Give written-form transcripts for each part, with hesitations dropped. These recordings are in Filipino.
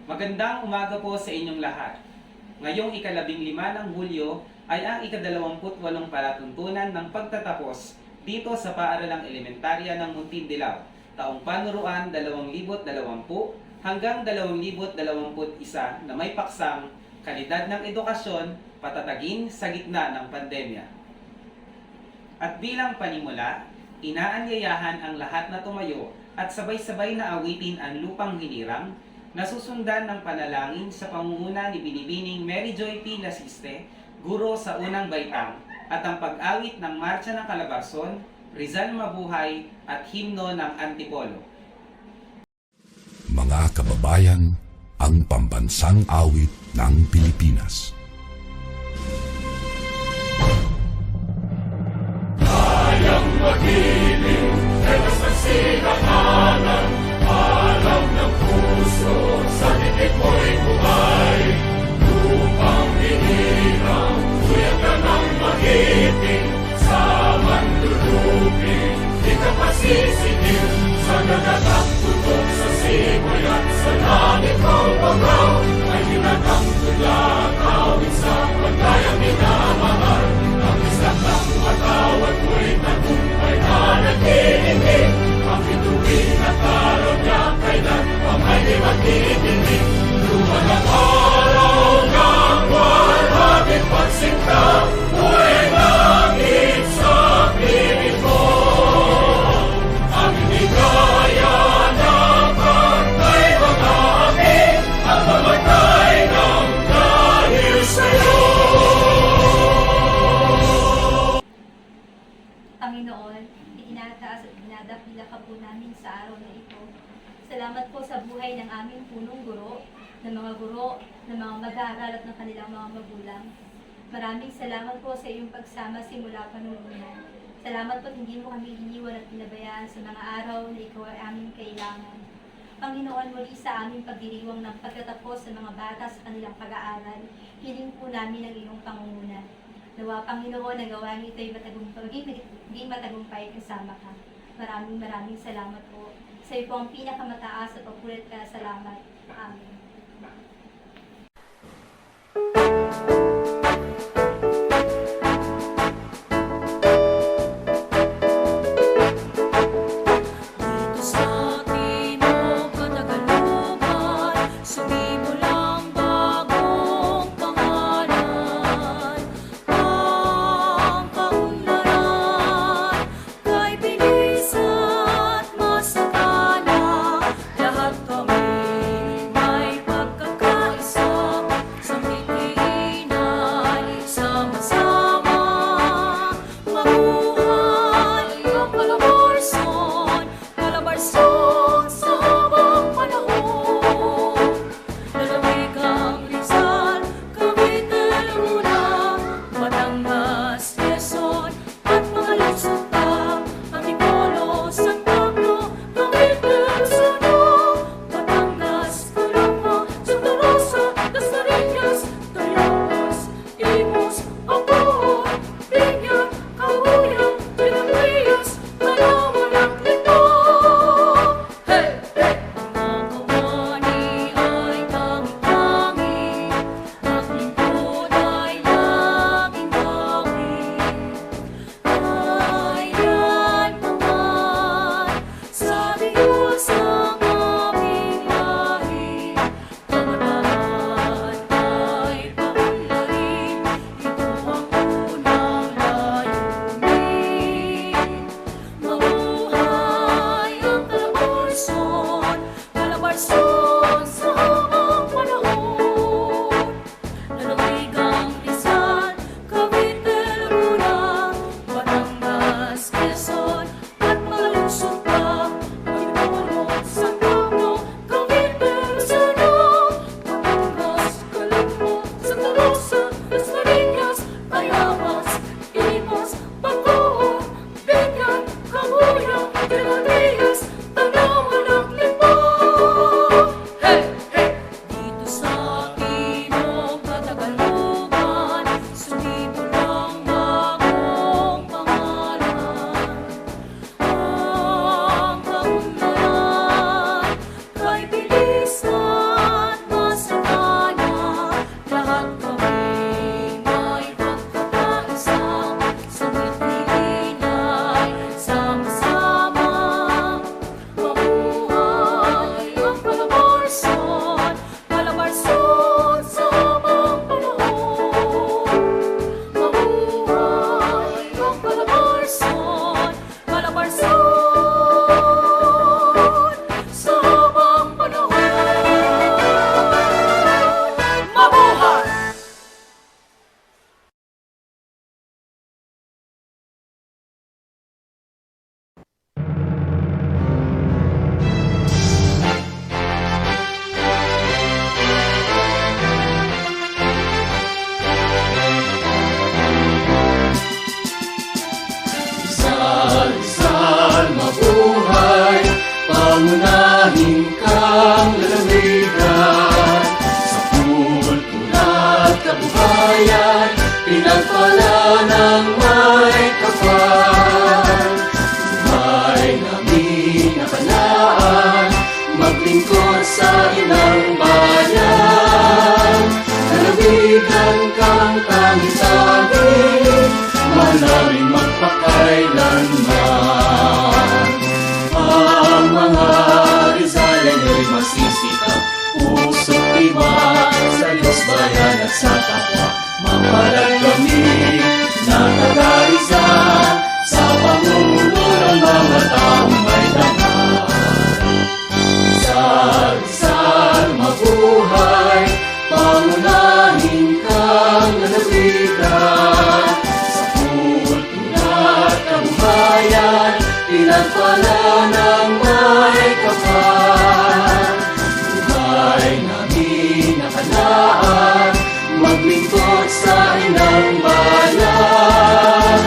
Magandang umaga po sa inyong lahat. Ngayong ika-15 ng Hulyo ay ang ika-28 palatuntunan ng pagtatapos dito sa paaralang elementarya ng Muntindilaw, taong panuruan 2020 hanggang 2021 na may paksang Kalidad ng Edukasyon, Patatagin sa Gitna ng Pandemya. At bilang panimula, inaanyayahan ang lahat na tumayo at sabay-sabay na awitin ang lupang hinirang, nasusundan ng panalangin sa pangunguna ni Binibining Mary Joy P. Lasiste, guro sa unang baitang, at ang pag-awit ng Marcha ng Calabarzon, Rizal Mabuhay at Himno ng Antipolo. Mga kababayan, ang pambansang awit ng Pilipinas. Kayang magiliw, tewas ng sinakalan, alam ng puso, sa titik mo'y buhay. Lupang hinirang, tuyag ka ng magiting, sa mandulupin, di ka pasisingil, sa nagagang tutok sa simoy at sa langit ng bagaw, ay hinatang tulad, awit sa pagkayang minamahal, ang isang ng matawad mo'y tagumpay na nag-iingin, ang bituin at araw niya kailan pang ay di magdidinig. Luman ang araw ng walhagin pagsinta, mo'y langit sa piling mo. Ang inigaya na pagkay mga akin, at mamatay ng dahil sa'yo. Panginoon, itinataas at dinadakila ka po namin sa araw na ito. Salamat po sa buhay ng aming punong guro, ng mga guro, ng mga mag-aaral at ng kanilang mga magulang. Maraming salamat po sa iyong pagsama simula panununan. Salamat po hindi mo kami iniwan at pinabayaan sa mga araw na ikaw ay aming kailangan. Panginoon, muli sa aming pagdiriwang ng pagtatapos sa mga bata sa kanilang pag-aaral, hiling po namin ang iyong pangunguna. Nawa, Panginoon, na gawa niyo ito'y maging matagumpay kasama ka. Maraming salamat po. Sa iyo po ang pinakamataas at papulit ka na salamat. Amen. Dito sa Timog Katagalugan, sumimulang bagong pangalan. Ang kaunlaran kay bilis at masakala, lahat kami may maglingkod sa inang bayan. Lalawigan kang tangis-tangis, malaming magpakailanman. Ang mga Rizaleño'y masisita, puso't tiwala sa Diyos, bayan at sa kapwa. Mapalad kami na taga-Rizal, sa pamumuno ng mga taong may dangal. Rizal, Rizal, mabuhay, pangunahin kang lalawigan. Sa kultura at kabuhayan, pinagpala ng may kapal. Buhay namin nakalaan, maglingkod sa inang bayan.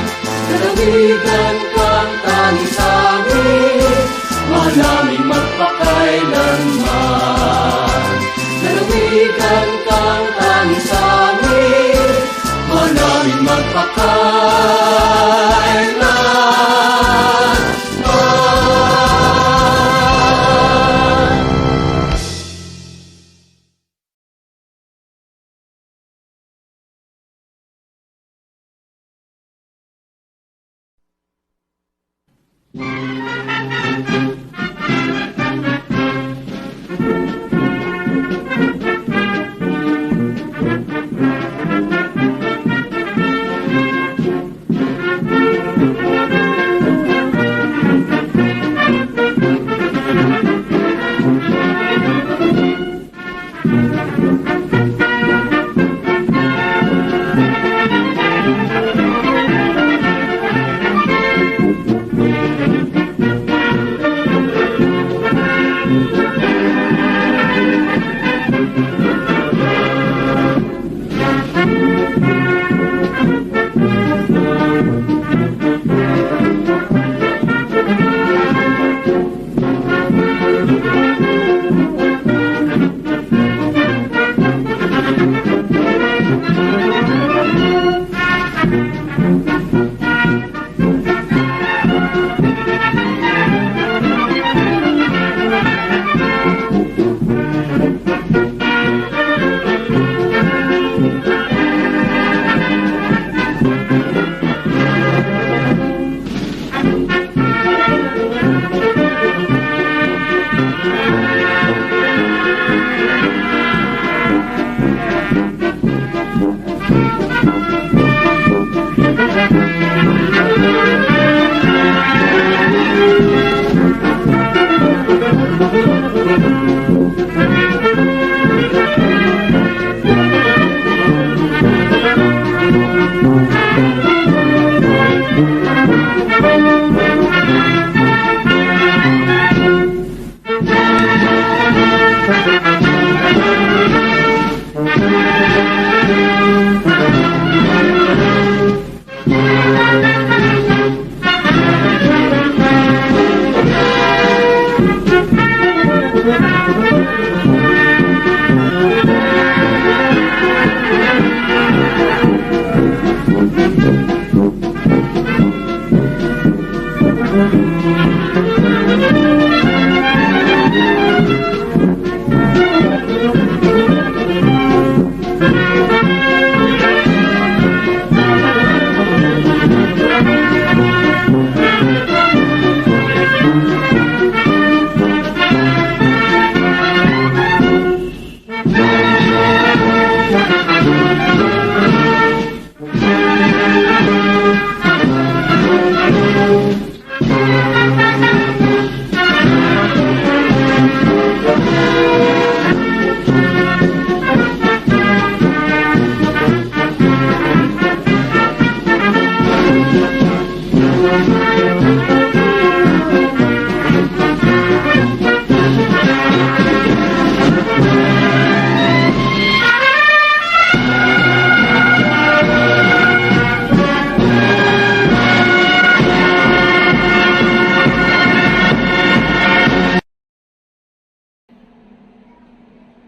Lalawigan kang tangis-tangis, malaming magpakailanman. Lalawigan kang tangis-tangis, malaming magpakailanman.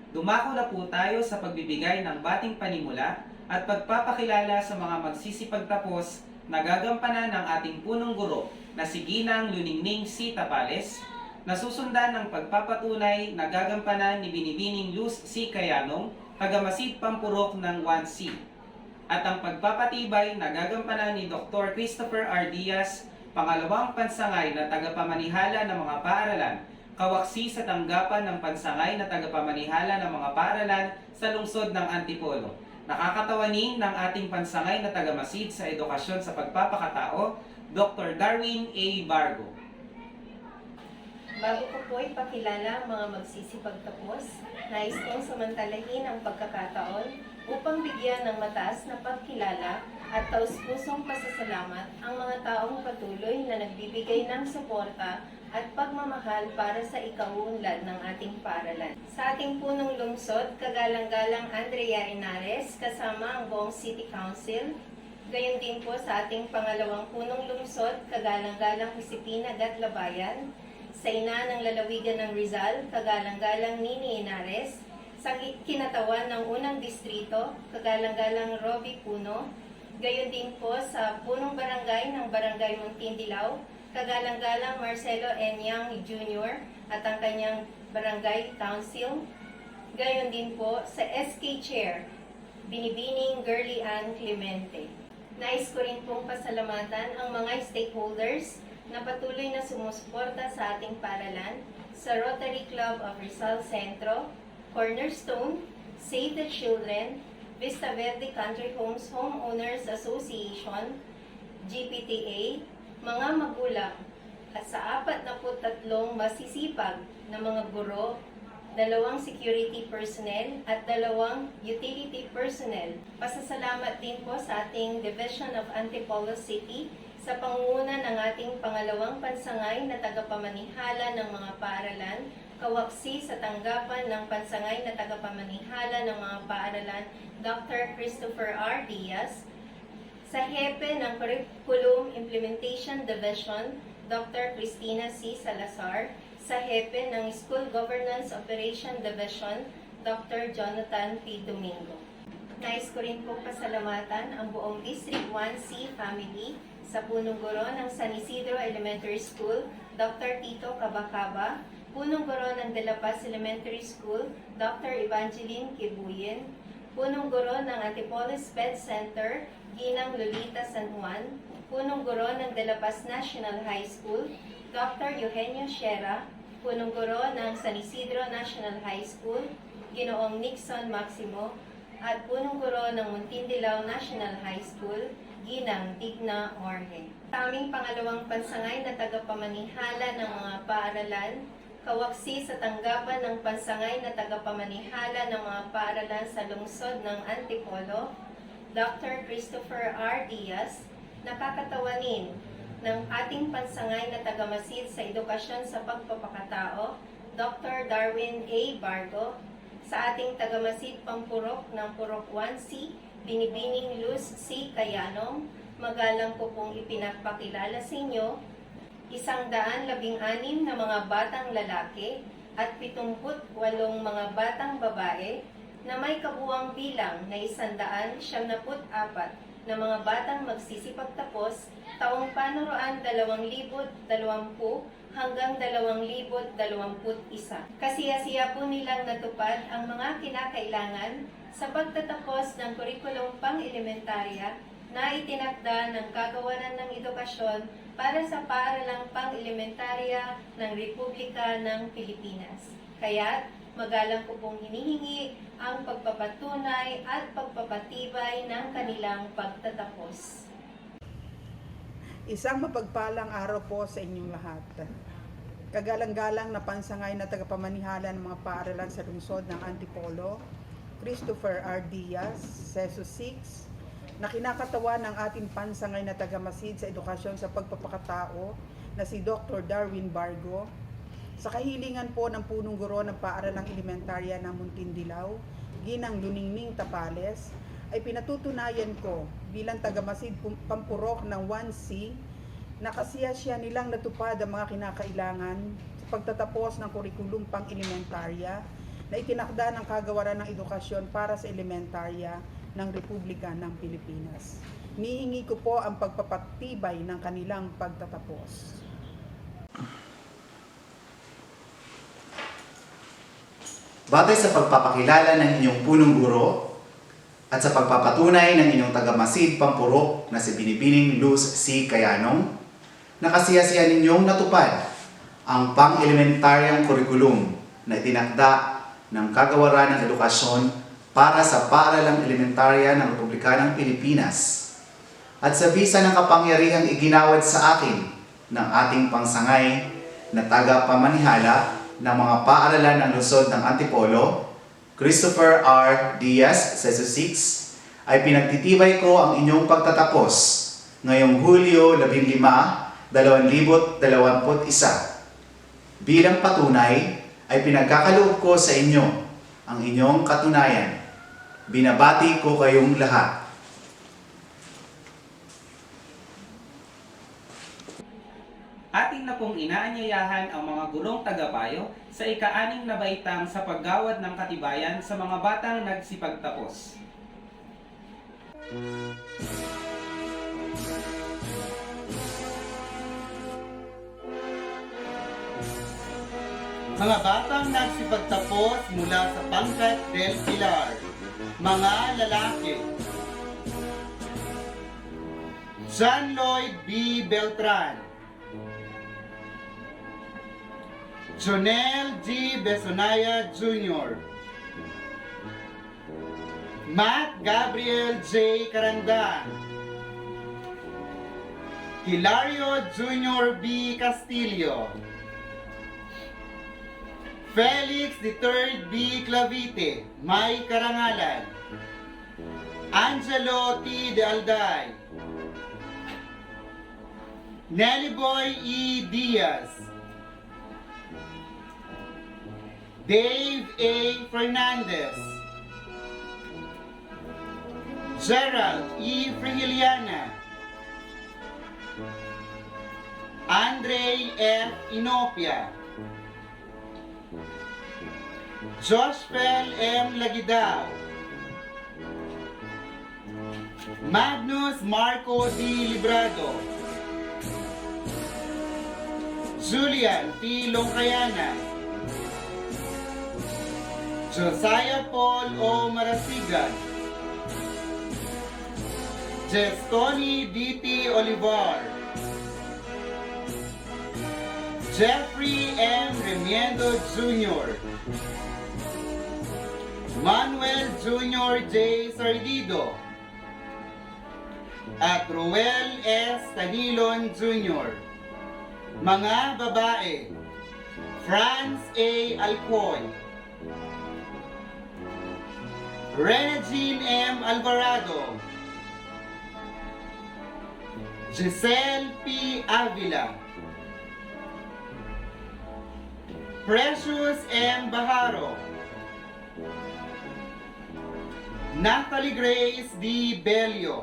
Dumako na po tayo sa pagbibigay ng bating panimula at pagpapakilala sa mga magsisipagtapos na gagampanan ng ating punong guro na si Ginang Luningning C. Tapales nasusundan ng pagpapatunay na gagampanan ni Binibining Luz C. Cayanong, taga-Masid Pampurok ng 1C, at ang pagpapatibay na gagampanan ni Dr. Christopher R. Diaz, pangalawang pansangay na tagapamanihala ng mga paaralan, kawaksi sa tanggapan ng pansangay na tagapamanihala ng mga paaralan sa lungsod ng Antipolo. Nakakatawanin ng ating pansangay na taga-Masid sa Edukasyon sa Pagpapakatao, Dr. Darwin A. Bargo. Bago ko po ipakilala ang mga magsisipagtapos, nais kong samantalahin ang pagkakataon upang bigyan ng mataas na pagkilala at taus-pusong pasasalamat ang mga taong patuloy na nagbibigay ng suporta at pagmamahal para sa ikauunlad ng ating paaralan. Sa ating punong lungsod, kagalang-galang Andrea Henares kasama ang buong City Council. Gayon din po sa ating pangalawang punong lungsod, kagalang-galang Josefina Gatlabayan. Sa ina ng lalawigan ng Rizal, kagalang-galang Nini Henares. Sa kinatawan ng unang distrito, kagalang-galang Roby Puno. Gayon din po sa punong barangay ng Barangay Muntindilaw, kagalang-galang Marcelo Enyang Jr. at ang kanyang barangay council. Gayon din po sa SK Chair, Binibining Girly Ann Clemente. Nais ko rin pong pasalamatan ang mga stakeholders na patuloy na sumusuporta sa ating paaralan, sa Rotary Club of Rizal Centro, Cornerstone, Save the Children, Vista Verde Country Homes Homeowners Association, GPTA, mga magulang, at sa 43 masisipag na mga guro, 2 security personnel at 2 utility personnel. Pasasalamat din po sa ating Division of Antipolo City sa pangunguna ng ating pangalawang pansangay na tagapamanihala ng mga paaralan, kawaksi sa tanggapan ng pansangay na tagapamanihala ng mga paaralan, Dr. Christopher R. Diaz, sa hepe ng Curriculum Implementation Division, Dr. Cristina C. Salazar, sa hepe ng School Governance Operation Division, Dr. Jonathan P. Domingo. Nais ko rin po pasalamatan ang buong District 1C family sa punong guro ng San Isidro Elementary School, Dr. Tito Cabacaba, punong guro ng De La Paz Elementary School, Dr. Evangeline Kibuyen, punong guro ng Antipolo Sped Center, Ginang Lolita San Juan, punong guro ng De La Paz National High School, Dr. Eugenio Sierra, punong guro ng San Isidro National High School, Ginoong Nixon Maximo, at punong guro ng Muntindilaw National High School, Ginang Gitna Orhe. Sa aming pangalawang pansangay na tagapamanihala ng mga paaralan, kawaksi sa tanggapan ng pansangay na tagapamanihala ng mga paaralan sa lungsod ng Antipolo, Dr. Christopher R. Diaz, nakakatawanin ng ating pansangay na taga-Masid sa Edukasyon sa Pagpapakatao, Dr. Darwin A. Bargo, sa ating taga-Masid Pampurok ng Purok 1C, Binibining Luz C. Cayanong, magalang ko pong ipinagpakilala sa inyo, 116 na mga batang lalaki at 78 mga batang babae na may kabuwang bilang na 174 na mga batang magsisipagtapos taong panuruan 2020 hanggang 2021. Kasiya-siya po nilang natupad ang mga kinakailangan sa pagtatapos ng kurikulum pang-elementarya na itinakda ng Kagawaran ng Edukasyon para sa paaralang pang-elementarya ng Republika ng Pilipinas. Kaya't magalang ko pong hinihingi ang pagpapatunay at pagpapatibay ng kanilang pagtatapos. Isang mapagpalang araw po sa inyong lahat. Kagalang-galang na pansangay na tagapamanihala ng mga paaralan sa lungsod ng Antipolo, Christopher R. Diaz, Seso 6, na kinakatawan ng ating pansangay na taga-Masid sa Edukasyon sa Pagpapakatao na si Dr. Darwin Bargo, sa kahilingan po ng punong guro ng paaralang elementarya ng Muntindilaw, Ginang Luningning Tapales, ay pinatutunayan ko bilang taga-Masid Pampurok ng 1C na kasiya-siya nilang natupad ang mga kinakailangan sa pagtatapos ng kurikulum pang-elementarya na itinakda ng Kagawaran ng Edukasyon para sa elementarya ng Republika ng Pilipinas. Nihingi ko po ang pagpapatibay ng kanilang pagtatapos. batay sa pagpapakilala ng inyong punong guro at sa pagpapatunay ng inyong tagamasid pampurok na si Binibining Luz C. Kayanong, nakasiyasiya ninyong natupad ang pang-elementaryang kurikulum na itinakda ng Kagawaran ng Edukasyon para sa paaralang elementarya ng Republika ng Pilipinas at sa bisa ng kapangyarihang iginawad sa akin ng ating pangsangay na taga-pamanihala ng mga paaralan ng lungsod ng Antipolo, Christopher R. Diaz, Seso 6, ay pinagtitibay ko ang inyong pagtatapos ngayong Hulyo 15, 2021. Bilang patunay ay pinagkakaloob ko sa inyo ang inyong katunayan. Binabati ko kayong lahat. Ating na pong inaanyayahan ang mga gurong tagapayo sa ika-6 na baitang sa paggawad ng katibayan sa mga batang nagsipagtapos. Mga batang nagsipagtapos mula sa pangkat del Pilar, mga lalaki. John Lloyd B. Beltran, Jonel G. Besonaya Jr., Matt Gabriel J. Carandan, Hilario Jr. B. Castillo, Felix III B. Clavite, may karangalan, Angelo T. De Alday, Nelly Boy E. Diaz, Dave A. Fernandez, Gerald E. Frigiliana, Andre F. Inopia, Joshpel M. Lagidao, Magnus Marco D. Librado, Julian T. Longcayana, Josiah Paul O. Marasigan, Jestoni D.T. Olivar, Jeffrey M. Remiendo Jr., Manuel Jr. J. Sardido, at Ruel S. Tanilon Jr. Mga babae, Franz A. Alcoy, Renegine M. Alvarado, Giselle P. Avila, Precious M. Baharo, Natalie Grace D. Belio,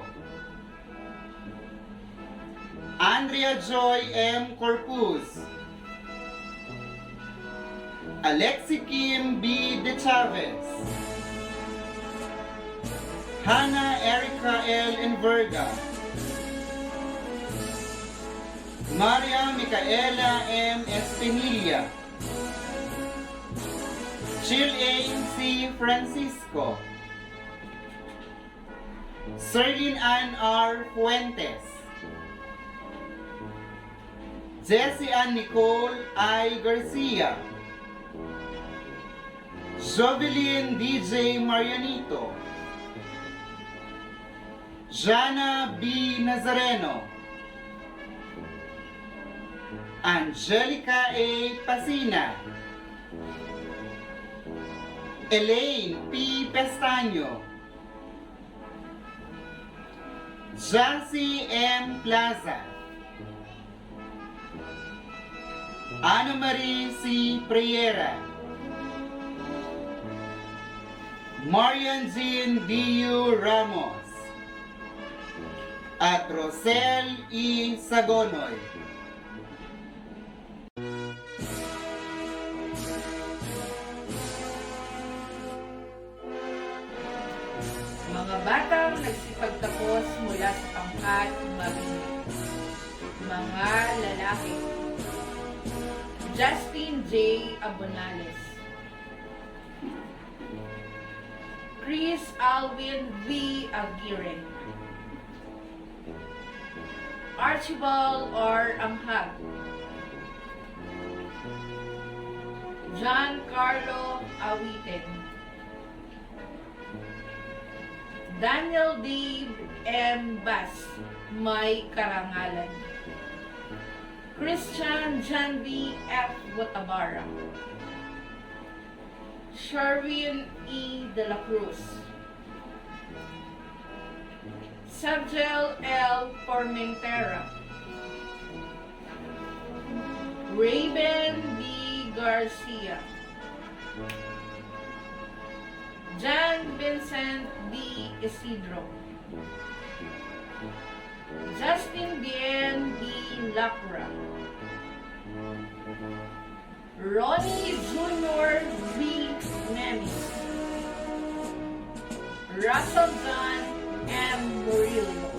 Andrea Joy M. Corpus, Alexi Kim B. De Chavez, Hannah Erica L. Enverga, Maria Micaela M. Espinilla, Chilane C. Francisco, Serlin Ann R. Fuentes, Jessie Ann Nicole I. Garcia, Jovelyn DJ Marianito, Jana B. Nazareno, Angelica A. Pasina, Elaine P. Pestaño, Jassy M. Plaza, Ana Marie C. Priera, Marian Jean D.U. Ramos, at Rosel E. Sagonoy. Mga batang nagsipagtapos mula sa pangkat mabinig. Mga lalaki. Justin J. Abonales, Chris Alvin V. Aguirre, Archibald R. Amhag, Giancarlo Awiten, Daniel D. M. Bass, may karangalan, Christian John B. F. Watabara, Sherwin E. De La Cruz, Sabjel L. Formentera, Raven B. Garcia, John Vincent D. Isidro, Justin Bien D. Lacra, Ronnie Jr. V. Nemes, Russell John M. Murillo,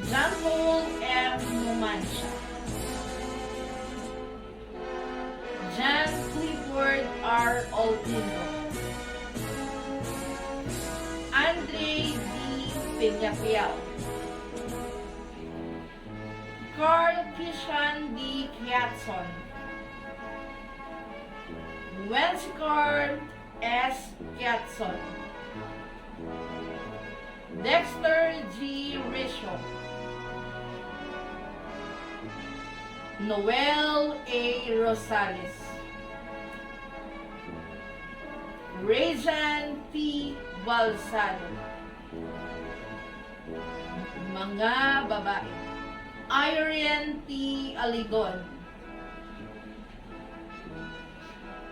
John Paul M. Numancia, John Clifford R. Olpindo, Andre D. Peñafiel, Carl Kishan D. Kiatson, Wensicar S. Kiatson, Dexter G. Risho, Noel A. Rosales, Rejan P. Balsado. Mga babae: Irene T. Aligon,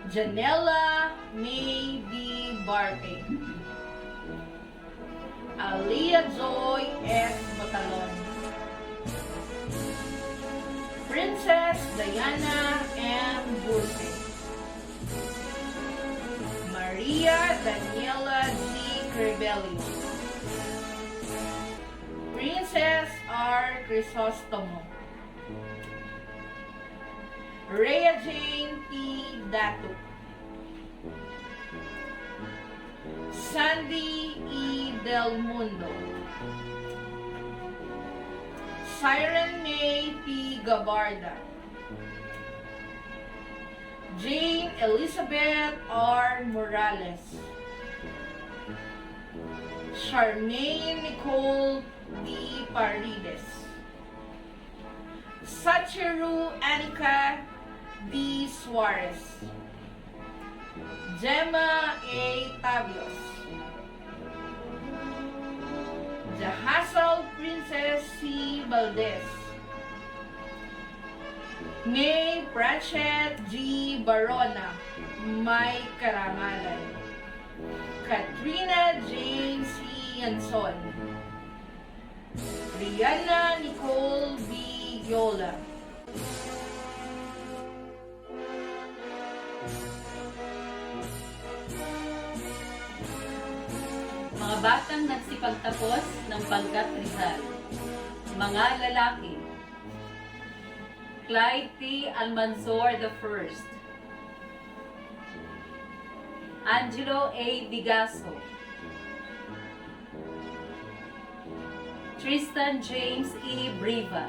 Janela May D. Barte, Alia Joy S. Batalon, Princess Diana M. Burse, Maria Daniela G. Crebelio, Princess R. Crisostomo, Rhea Jane P. Datu, Sandy E. Del Mundo, Siren May P. Gabarda, Jane Elizabeth R. Morales, Charmaine Nicole D. Parides, Sachiru Anika D. Suarez, Gemma A. Tabios, Jahasal Princess C. Valdez, May Pratchett G. Barona, may karangalan, Katrina Jane C. Yanson, Rihanna Nicole B. Yola, mga batang nagsipagtapos ng pangkat Rizal. Mga lalaki: Clyde T. Almanzor I, Angelo A. Bigaso, Tristan James E. Briva,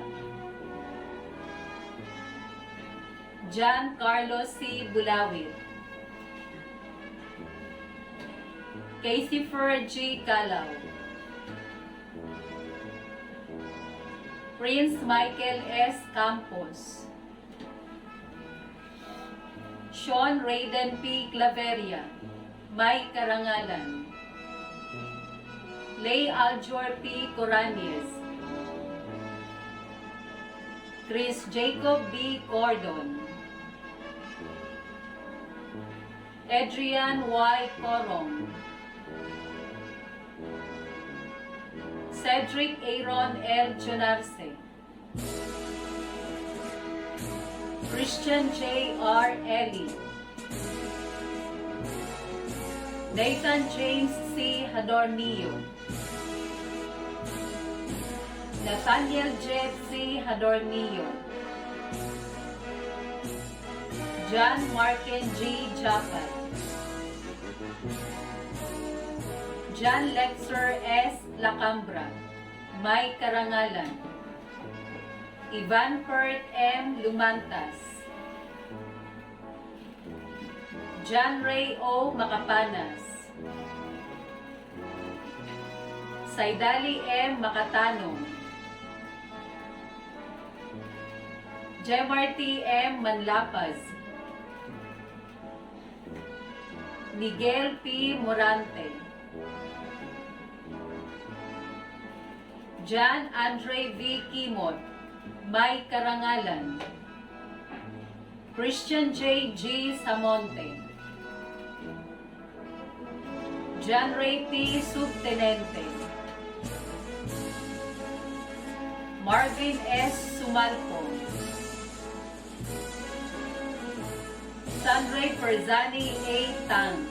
John Carlos C. Bulawid, Caseyfer G. Calaw, Prince Michael S. Campos, Sean Raiden P. Claveria, may karangalan, Lay Aljor P. Coranies, Chris Jacob B. Cordon, Adrian Y. Corong, Cedric Aaron L. Jonarce, Christian J. R. Ellie, Nathan James C. Hadornillo, Nathaniel J. C. Hadornillo, John Marken G. Japal, John Lexer S. Lacambra, may karangalan. Ivan Pert M. Lumantas, John Ray O. Makapanas, Saidali M. Makatanong, Jemarty M. Manlapaz, Miguel P. Morante, John Andre V. Kimot, may karangalan. Christian J. G. Samonte, John Ray P. Subtenente, Marvin S. Sumalco, Sandre Perzani A. Tang,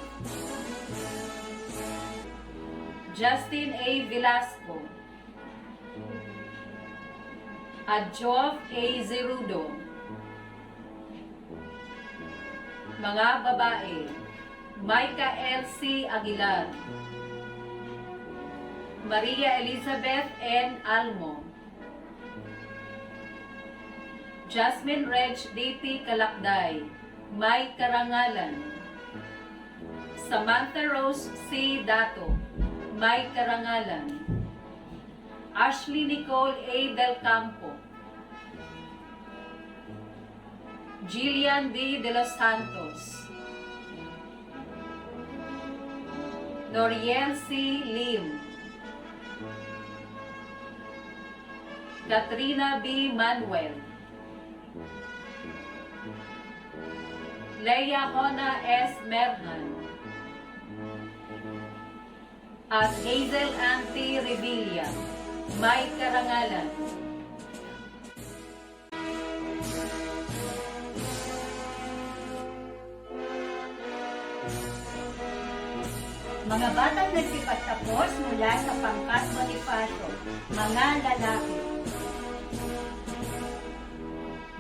Justin A. Velasco, Adjof A. Zerudo. Mga babae, Maika L.C. Aguilar, Maria Elizabeth N. Almo, Jasmine Reg D.P. Kalakday, may karangalan. Samantha Rose C. Dato, may karangalan. Ashley Nicole A. Del Campo, Jillian D. De Los Santos, Noriel C. Lim, Katrina B. Manuel, Leia Hona S. Merhan, at Hazel Anti Revilla, may karangalan. Mga batang nagsipagtapos mula sa pangkat Bonifacio, mga lalaki.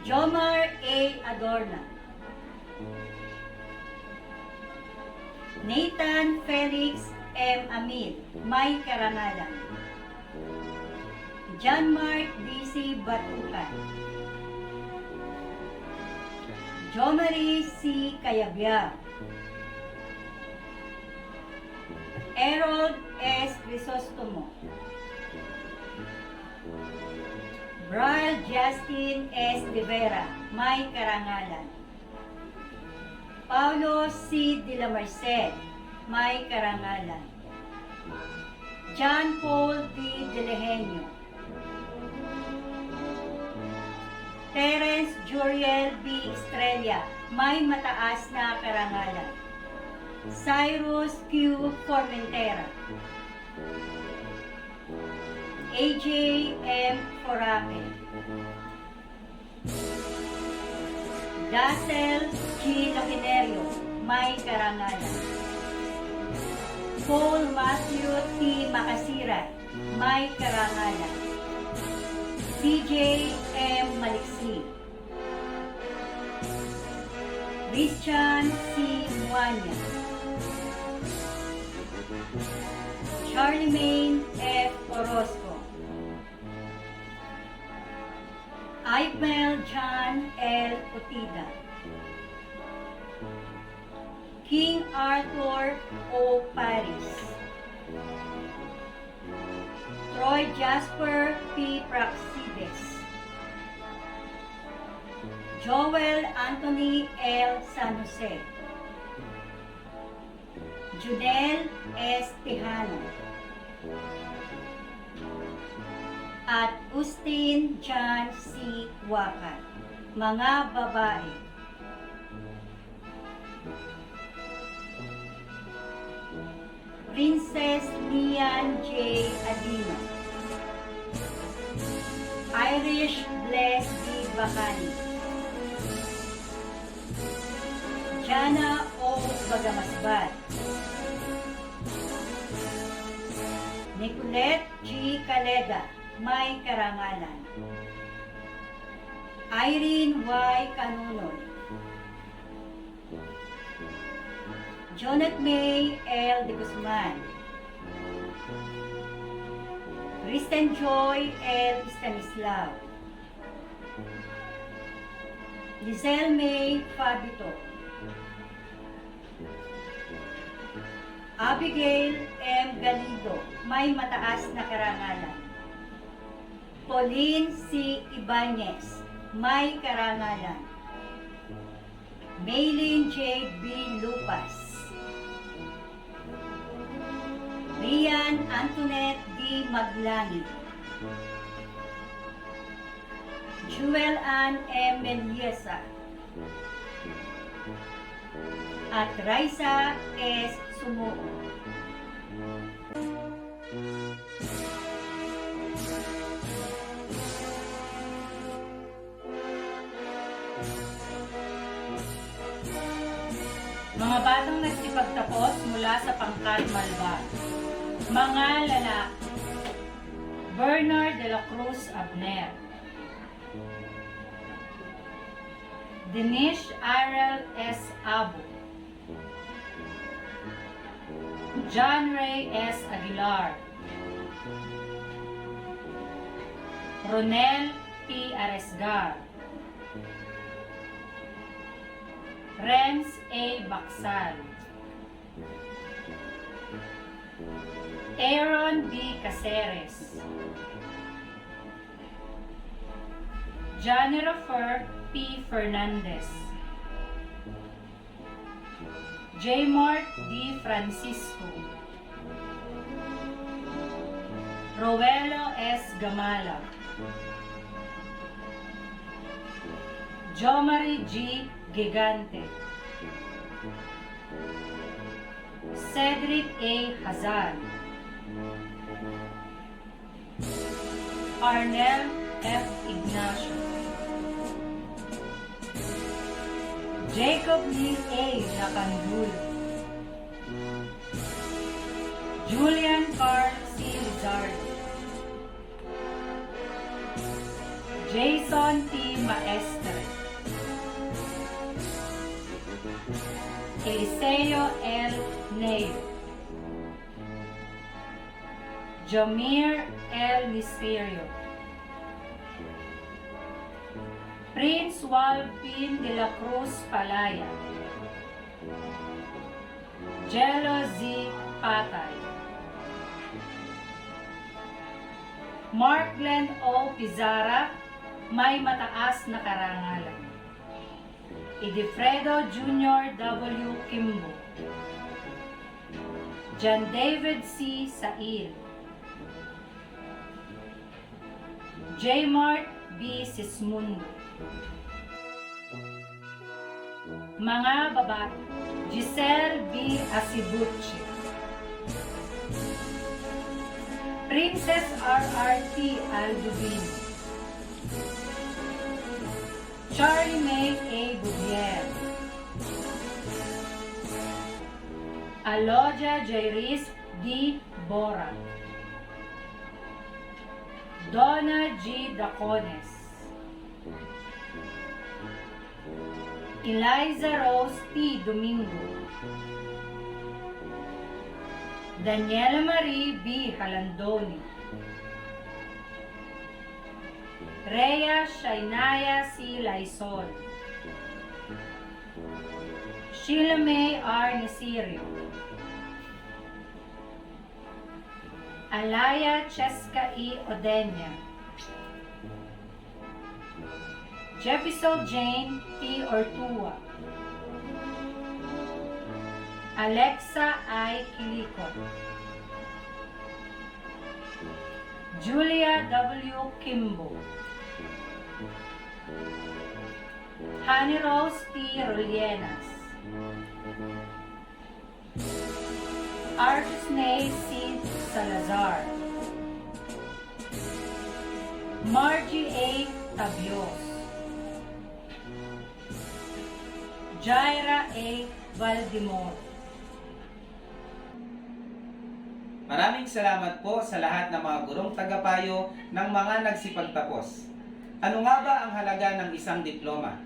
Jomar A. Adorna, Nathan Felix M. Amid, may karangalan. John Mark D.C. Batukan, Jomari C. Kayabya, Errol S. Crisostomo, Brian Justin S. De Vera, may karangalan. Paulo C. De la Merced, may karangalan. John Paul D. De Legenio, Terence Juriel B. Estrella, may mataas na karangalan. Cyrus Q. Formentera, AJ M. Forape, Dassel G. Loquinerio, may karangalan. Paul Matthew T. Makasiray, may karangalan. CJ M. Maliksi, Christian C. Muanya, Charlemagne F. Orozco, Aibel John L. Utida, King Arthur O. Paris, Troy Jasper P. Praxides, Joel Anthony L. San Jose, Junel S. Tejano, at Austin John C. Wakat, mga babae. Princess Nian J. Adino, Irish Bless D. Bacani, Jana O. Bagamasbat, Nicolette G. Caleda, may karangalan. Irene Y. Canunoy, Jonat May L. de Guzman, Kristen Joy L. Stanislao, Lizelle May Fabito, Abigail M. Galido, may mataas na karangalan. Pauline C. Ibanez, may karangalan. Maylin J. B. Lupas, Rian Antoinette D. Maglani, Jewel Ann M. Meliesa, at Raisa S. Sumuko. Mga batang nagsipagtapos mula sa pangkat Malba. Mga lalaki: Bernard de la Cruz Abner, Denish Arel S. Abu, John Ray S. Aguilar, Ronel P. Aresgar, Renz A. Baksal, Aaron B. Caceres, Jennifer P. Fernandez, J. Mart D. Francisco, Roelo S. Gamala, Jomari G. Gigante, Cedric A. Hazan, Arnel F. Ignacio, Jacob Lee A. Lacandul, Julian Carl C. Lizardo, Jason T. Maestre, Eliseo L. Neyo, Jamir L. Misterio, Prince Walpin de la Cruz Palaya, Jello Z. Patay, Mark Glenn O. Pizarra, may mataas na karangalan. Idifredo Jr. W. Kimbo, John David C. Sail, J. Mart B. Sismundo. Mga babae: Giselle B. Asibuchi, Princess RRT Aldubin, Charlie May A. Bubier, Alodia Jairis D. Bora, Donna G. Dacones, Eliza Rose T. Domingo, Daniela Marie B. Halandoni, Rhea Shainaya C. Laisol, Sheila May R. Nisirio, Alaya Cheska E. Odenya, Jefferson Jane T. Ortua, Alexa I. Kiliko, Julia W. Kimbo, Honey Rose T. Rolienas, Artisney C. Salazar, Margie A. Tabios, Jaira A. Valdemor. Maraming salamat po sa lahat ng mga gurong tagapayo ng mga nagsipagtapos. Ano nga ba ang halaga ng isang diploma?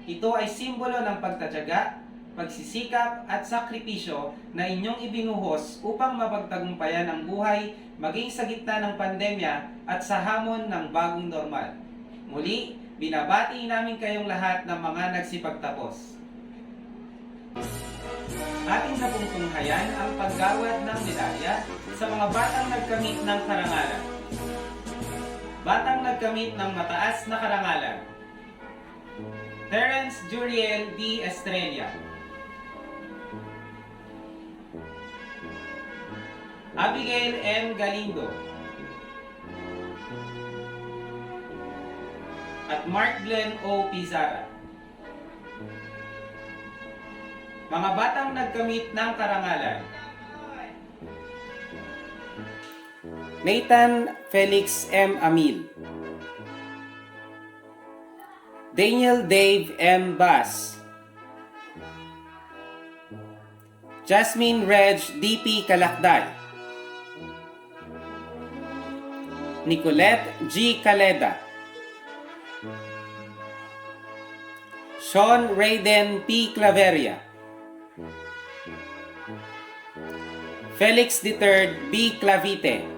Ito ay simbolo ng pagtatyaga, pagsisikap at sakripisyo na inyong ibinuhos upang mapagtagumpayan ang buhay maging sa gitna ng pandemya at sa hamon ng bagong normal. Muli, binabati namin kayong lahat ng mga nagsipagtapos. Ating napungtunghayan ang paggawad ng medalya sa mga batang nagkamit ng karangalan. Batang nagkamit ng mataas na karangalan. Terence Juriel D. Estrella. Abigail M. Galindo. At Mark Glenn O. Pizarra. Mga batang nagkamit ng karangalan. Nathan Felix M. Amil. Daniel Dave M. Bass. Jasmine Reg D.P. Kalakday. Nicolette G. Caleda. Sean Raiden P. Claveria. Felix III B. Clavite.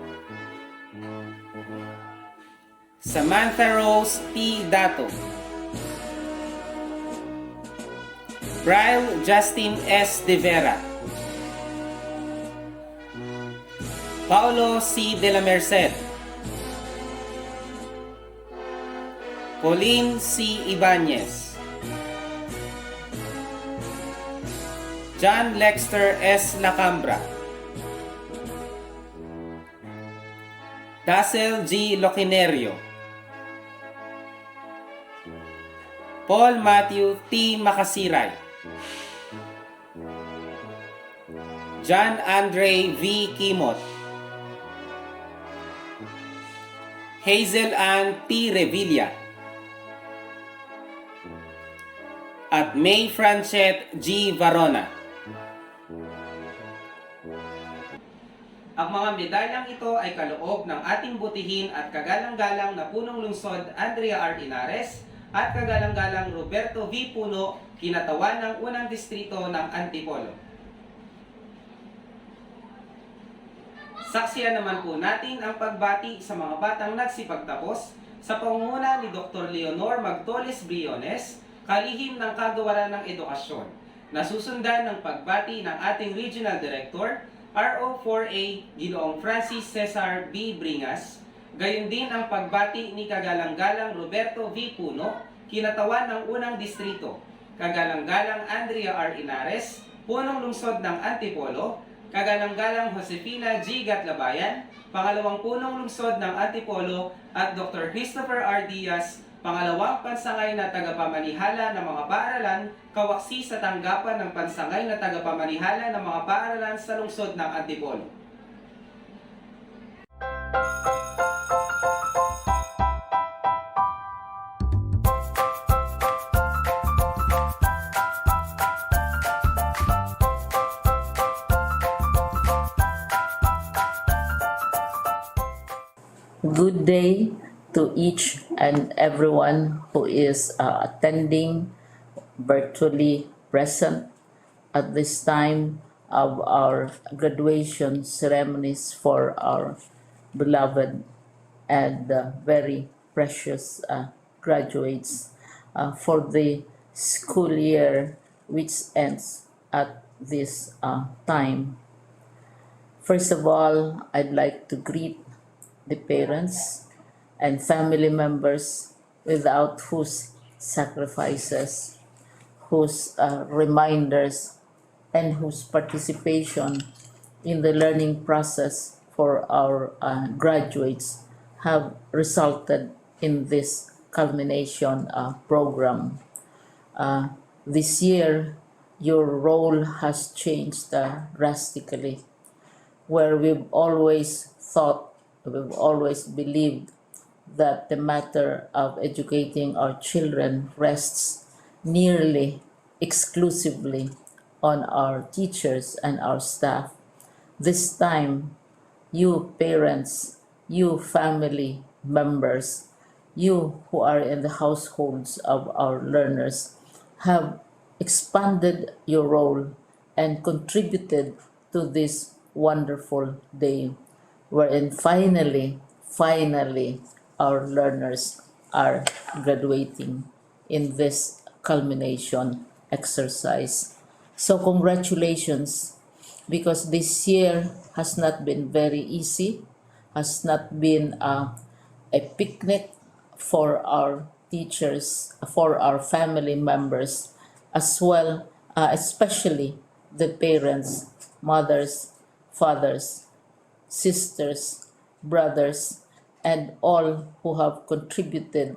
Samantha Rose P. Dato. Brian Justin S. De Vera. Paulo C. De la Merced. Pauline C. Ibanez. John Lexter S. Lacambra. Dassel G. Loquinerio. Paul Matthew T. Makasiray. John Andre V. Kimot. Hazel Ann T. Revilla. At May Franchette G. Varona. Ang mga medalyang ito ay kaloob ng ating butihin at kagalang-galang na punong lungsod Andrea R. Inares at kagalang-galang Roberto V. Puno, kinatawan ng unang distrito ng Antipolo. Saksiyan naman po natin ang pagbati sa mga batang nagsipagtapos sa pangunguna ni Dr. Leonor Magtoles Briones, kalihim ng Kagawaran ng Edukasyon, na susundan ng pagbati ng ating Regional Director, RO4A Ginoong Francis Cesar B. Bringas, gayon din ang pagbati ni kagalang-galang Roberto V. Puno, kinatawan ng unang distrito, kagalang-galang Andrea R. Inares, punong lungsod ng Antipolo, kagalang-galang Josefina G. Gatlabayan, pangalawang punong lungsod ng Antipolo, at Dr. Christopher R. Diaz, pangalawang pansangay na tagapamanihala ng mga paaralan, kawaksi sa tanggapan ng pansangay na tagapamanihala ng mga paaralan sa lungsod ng Antipolo. Good day to each and everyone who is attending virtually present at this time of our graduation ceremonies for our beloved and very precious graduates for the school year which ends at this time. First of all, I'd like to greet the parents and family members without whose sacrifices, whose reminders, and whose participation in the learning process for our graduates have resulted in this culmination program. This year, your role has changed drastically, where we've always believed that the matter of educating our children rests nearly exclusively on our teachers and our staff. This time, you parents, you family members, you who are in the households of our learners have expanded your role and contributed to this wonderful day wherein finally, our learners are graduating in this culmination exercise. So congratulations, because this year has not been very easy, has not been a picnic for our teachers, for our family members, as well, especially the parents, mothers, fathers, sisters, brothers, and all who have contributed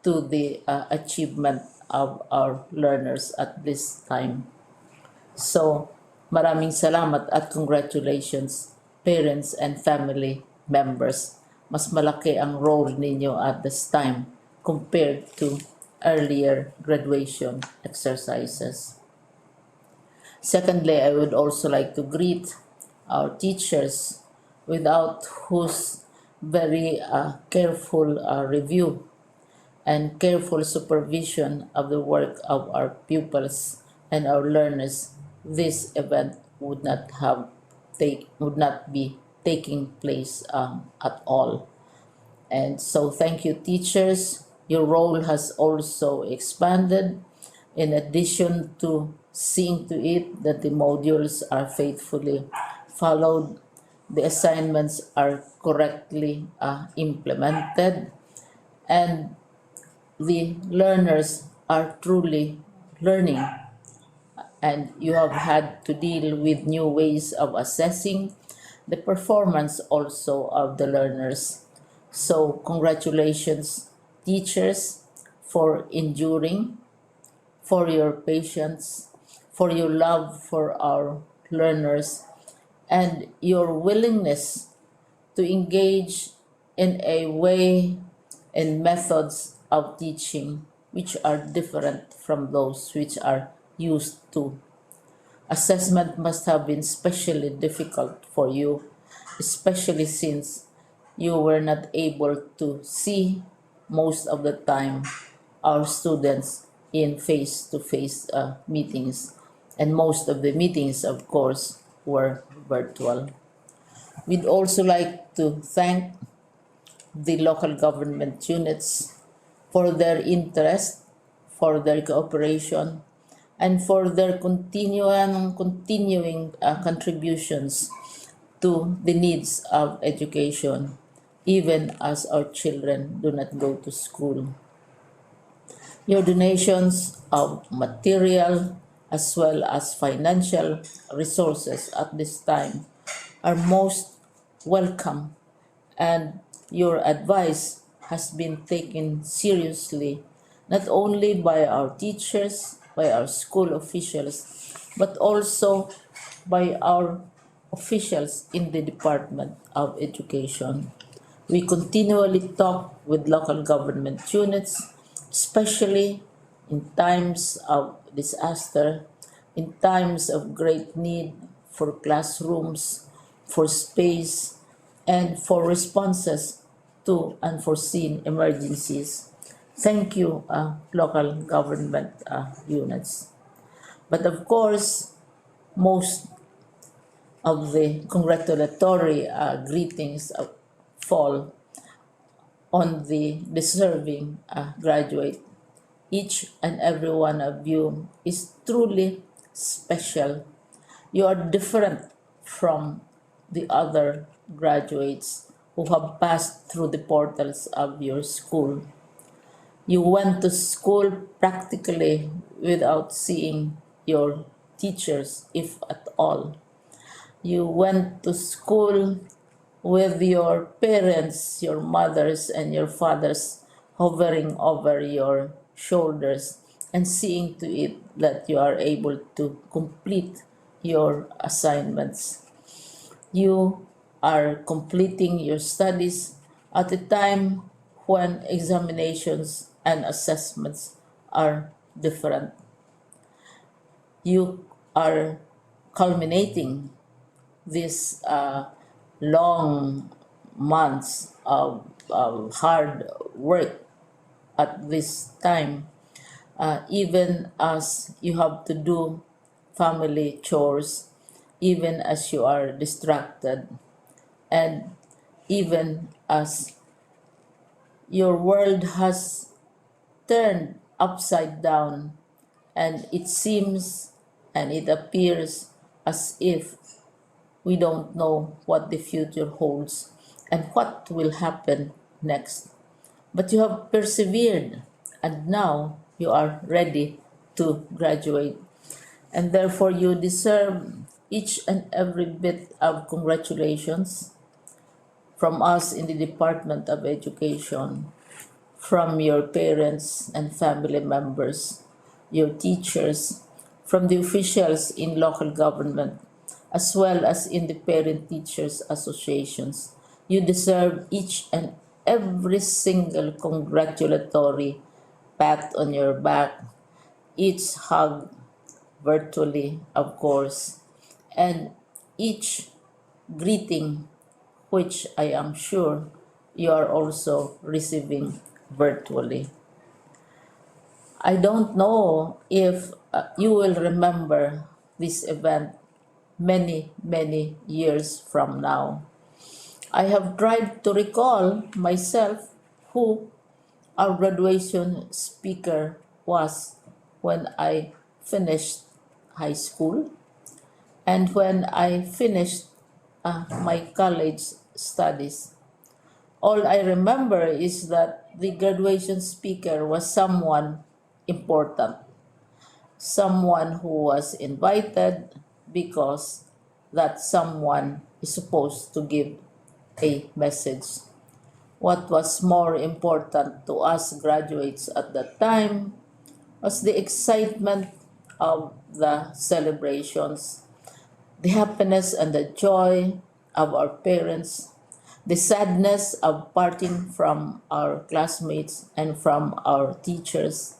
to the achievement of our learners at this time. So, maraming salamat at congratulations, parents and family members. Mas malaki ang role ninyo at this time compared to earlier graduation exercises. Secondly, I would also like to greet our teachers, without whose very careful review and careful supervision of the work of our pupils and our learners, this event would not be taking place at all. And so thank you, teachers. Your role has also expanded, in addition to seeing to it that the modules are faithfully followed, the assignments are correctly implemented, and the learners are truly learning. And you have had to deal with new ways of assessing the performance also of the learners. So congratulations, teachers, for enduring, for your patience, for your love for our learners, and your willingness to engage in a way and methods of teaching which are different from those which are used to. Assessment must have been especially difficult for you, especially since you were not able to see most of the time our students in face-to-face meetings, and most of the meetings, of course, were virtual. We'd also like to thank the local government units for their interest, for their cooperation, and for their continuing contributions to the needs of education, even as our children do not go to school. Your donations of material as well as financial resources at this time are most welcome, and your advice has been taken seriously not only by our teachers, by our school officials, but also by our officials in the Department of Education. We continually talk with local government units, especially in times of disaster, in times of great need for classrooms, for space, and for responses to unforeseen emergencies. Thank you, local government units. But of course, most of the congratulatory greetings fall on the deserving graduate. Each and every one of you is truly special. You are different from the other graduates who have passed through the portals of your school. You went to school practically without seeing your teachers, if at all. You went to school with your parents, your mothers, and your fathers hovering over your shoulders and seeing to it that you are able to complete your assignments. You are completing your studies at a time when examinations and assessments are different. You are culminating these long months of hard work at this time even as you have to do family chores, even as you are distracted, and even as your world has turned upside down, and it seems and it appears as if we don't know what the future holds and what will happen next. But you have persevered, and now you are ready to graduate. And therefore, you deserve each and every bit of congratulations from us in the Department of Education, from your parents and family members, your teachers, from the officials in local government, as well as in the parent teachers associations. You deserve each and every single congratulatory pat on your back, each hug virtually, of course, and each greeting, which I am sure you are also receiving virtually. I don't know if you will remember this event many, many years from now. I have tried to recall myself who our graduation speaker was when I finished high school and when I finished my college studies. All I remember is that the graduation speaker was someone important, someone who was invited because that someone is supposed to give a message. What was more important to us graduates at that time was the excitement of the celebrations, the happiness and the joy of our parents, the sadness of parting from our classmates and from our teachers,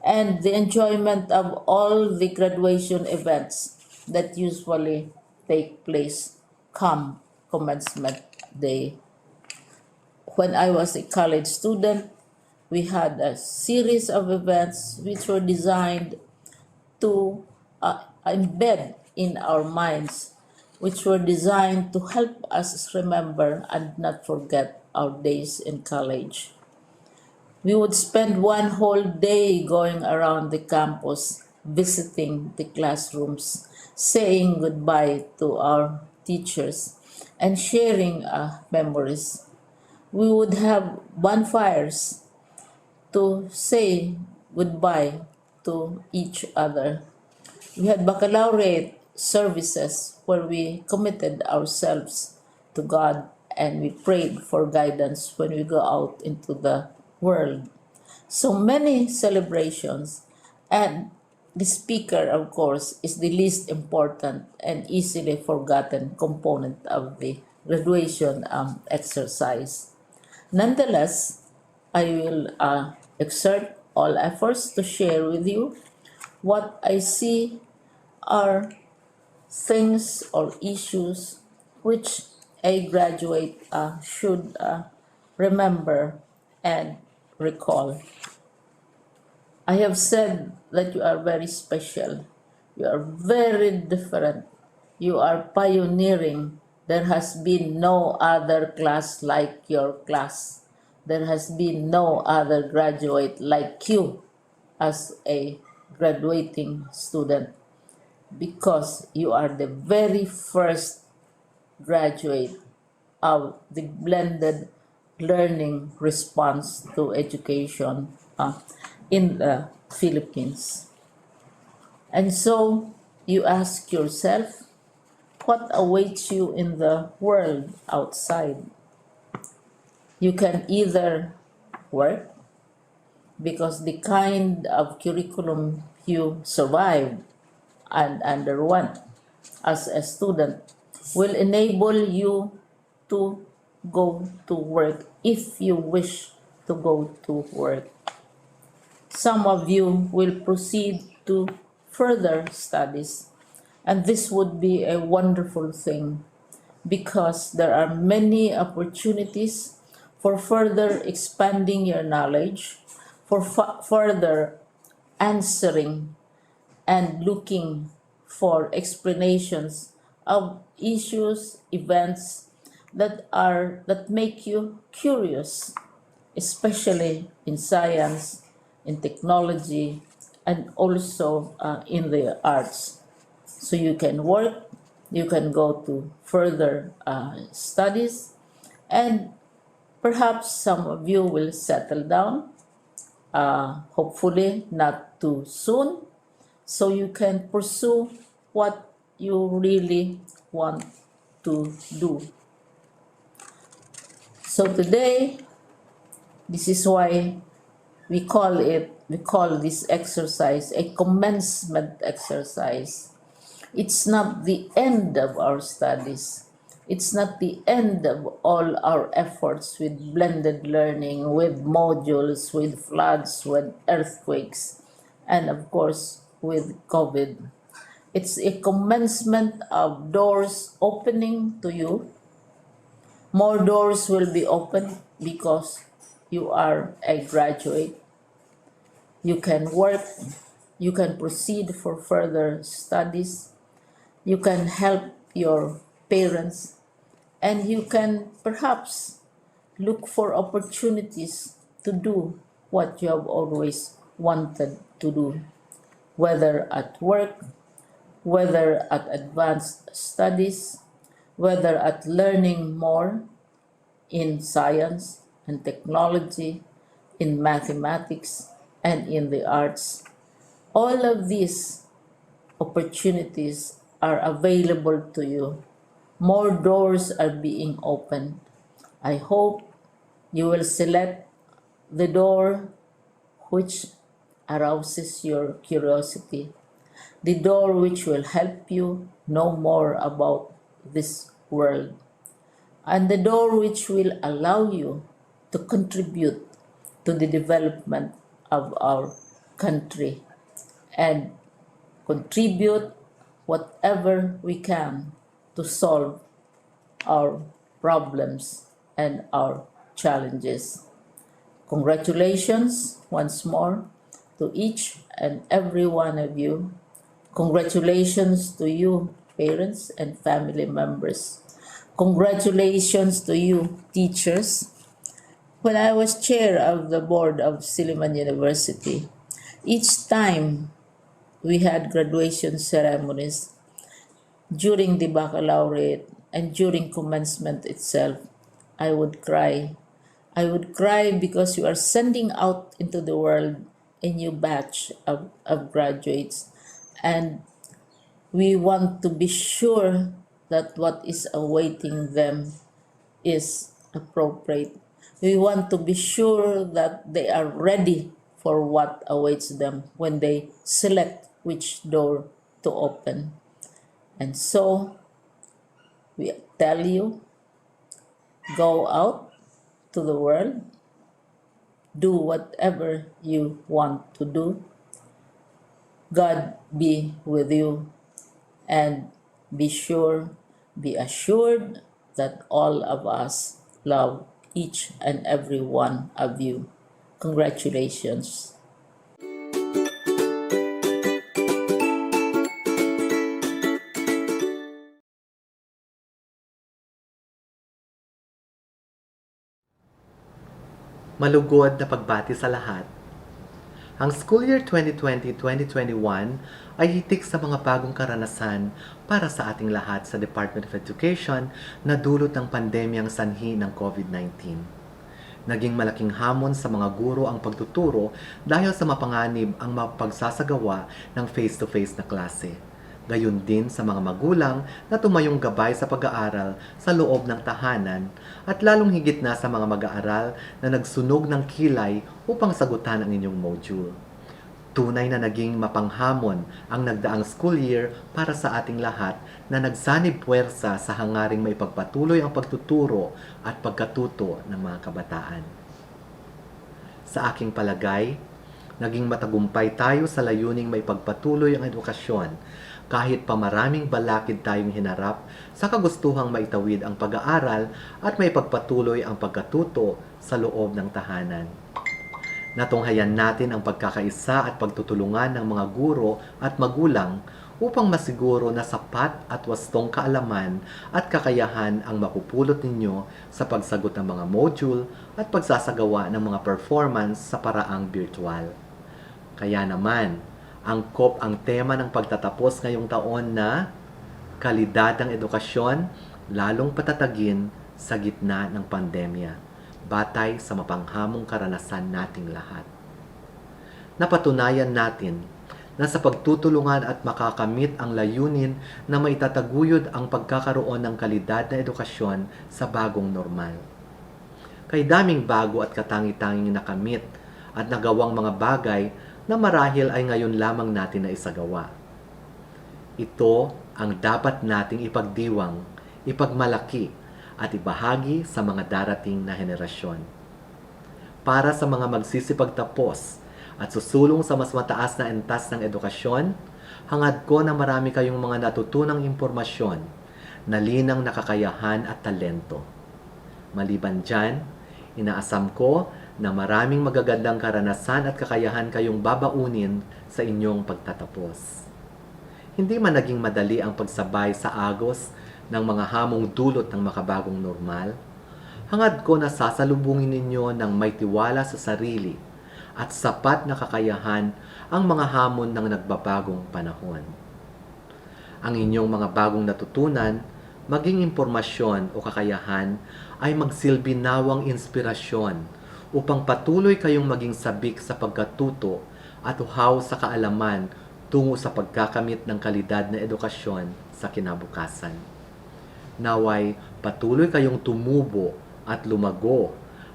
and the enjoyment of all the graduation events that usually take place come commencement day. When I was a college student, we had a series of events which were designed to embed in our minds, which were designed to help us remember and not forget our days in college. We would spend one whole day going around the campus, visiting the classrooms, saying goodbye to our teachers, and sharing memories. We would have bonfires to say goodbye to each other. We had baccalaureate services where we committed ourselves to God and we prayed for guidance when we go out into the world. So many celebrations, and the speaker, of course, is the least important and easily forgotten component of the graduation exercise. Nonetheless, I will exert all efforts to share with you what I see are things or issues which a graduate should remember and recall. I have said that you are very special. You are very different. You are pioneering. There has been no other class like your class. There has been no other graduate like you as a graduating student because you are the very first graduate of the blended learning response to education in the Philippines. And so you ask yourself, what awaits you in the world outside? You can either work because the kind of curriculum you survived and underwent as a student will enable you to go to work if you wish to go to work. Some of you will proceed to further studies, and this would be a wonderful thing because there are many opportunities for further expanding your knowledge, for further answering and looking for explanations of issues, events that make you curious, especially in science, in technology, and also in the arts. So you can work, you can go to further studies, and perhaps some of you will settle down, hopefully not too soon, so you can pursue what you really want to do. So today, this is why we call this exercise a commencement exercise. It's not the end of our studies. It's not the end of all our efforts with blended learning, with modules, with floods, with earthquakes, and of course with COVID. It's a commencement of doors opening to you. More doors will be opened because you are a graduate. You can work, you can proceed for further studies, you can help your parents, and you can perhaps look for opportunities to do what you have always wanted to do, whether at work, whether at advanced studies, whether at learning more in science and technology, in mathematics, and in the arts. All of these opportunities are available to you. More doors are being opened. I hope you will select the door which arouses your curiosity, the door which will help you know more about this world, and the door which will allow you to contribute to the development of our country and contribute whatever we can to solve our problems and our challenges. Congratulations once more to each and every one of you. Congratulations to you, parents and family members. Congratulations to you, teachers. When I was chair of the board of Silliman University, each time we had graduation ceremonies during the baccalaureate and during commencement itself, I would cry. I would cry because you are sending out into the world a new batch of graduates, and we want to be sure that what is awaiting them is appropriate. We want to be sure that they are ready for what awaits them when they select which door to open. And so, we tell you, go out to the world, do whatever you want to do. God be with you, and be assured that all of us love each and every one of you. Congratulations. Malugod na pagbati sa lahat. Ang school year 2020-2021 ay hitik sa mga bagong karanasan para sa ating lahat sa Department of Education na dulot ng pandemyang sanhi ng COVID-19. Naging malaking hamon sa mga guro ang pagtuturo dahil sa mapanganib ang mapagsasagawa ng face-to-face na klase. Gayon din sa mga magulang na tumayong gabay sa pag-aaral sa loob ng tahanan at lalong higit na sa mga mag-aaral na nagsunog ng kilay upang sagutan ang inyong module. Tunay na naging mapanghamon ang nagdaang school year para sa ating lahat na nagsanib puwersa sa hangaring maipagpatuloy ang pagtuturo at pagkatuto ng mga kabataan. Sa aking palagay, naging matagumpay tayo sa layuning maipagpatuloy ang edukasyon kahit pa maraming balakid tayong hinarap sa kagustuhang maitawid ang pag-aaral at maipagpatuloy ang pagkatuto sa loob ng tahanan. Natunghayan natin ang pagkakaisa at pagtutulungan ng mga guro at magulang upang masiguro na sapat at wastong kaalaman at kakayahan ang mapupulot ninyo sa pagsagot ng mga module at pagsasagawa ng mga performance sa paraang virtual. Kaya naman, angkop ang tema ng pagtatapos ngayong taon na Kalidad ng Edukasyon, Lalong Patatagin sa Gitna ng Pandemya, batay sa mapanghamong karanasan nating lahat. Napatunayan natin na sa pagtutulungan at makakamit ang layunin na maitataguyod ang pagkakaroon ng kalidad na edukasyon sa bagong normal. Kay daming bago at katangi-tanging nakamit at nagawang mga bagay na marahil ay ngayon lamang natin na isagawa. Ito ang dapat nating ipagdiwang, ipagmalaki at ibahagi sa mga darating na henerasyon. Para sa mga magsisipagtapos at susulong sa mas mataas na antas ng edukasyon, hangad ko na marami kayong mga natutunang impormasyon na linang nakakayahan at talento. Maliban dyan, inaasam ko na maraming magagandang karanasan at kakayahan kayong babaunin sa inyong pagtatapos. Hindi man naging madali ang pagsabay sa agos ng mga hamong dulot ng makabagong normal, hangad ko na sasalubungin ninyo ng may tiwala sa sarili at sapat na kakayahan ang mga hamon ng nagbabagong panahon. Ang inyong mga bagong natutunan, maging impormasyon o kakayahan ay magsilbi nawang inspirasyon upang patuloy kayong maging sabik sa pagkatuto at uhaw sa kaalaman tungo sa pagkakamit ng kalidad na edukasyon sa kinabukasan. Naway patuloy kayong tumubo at lumago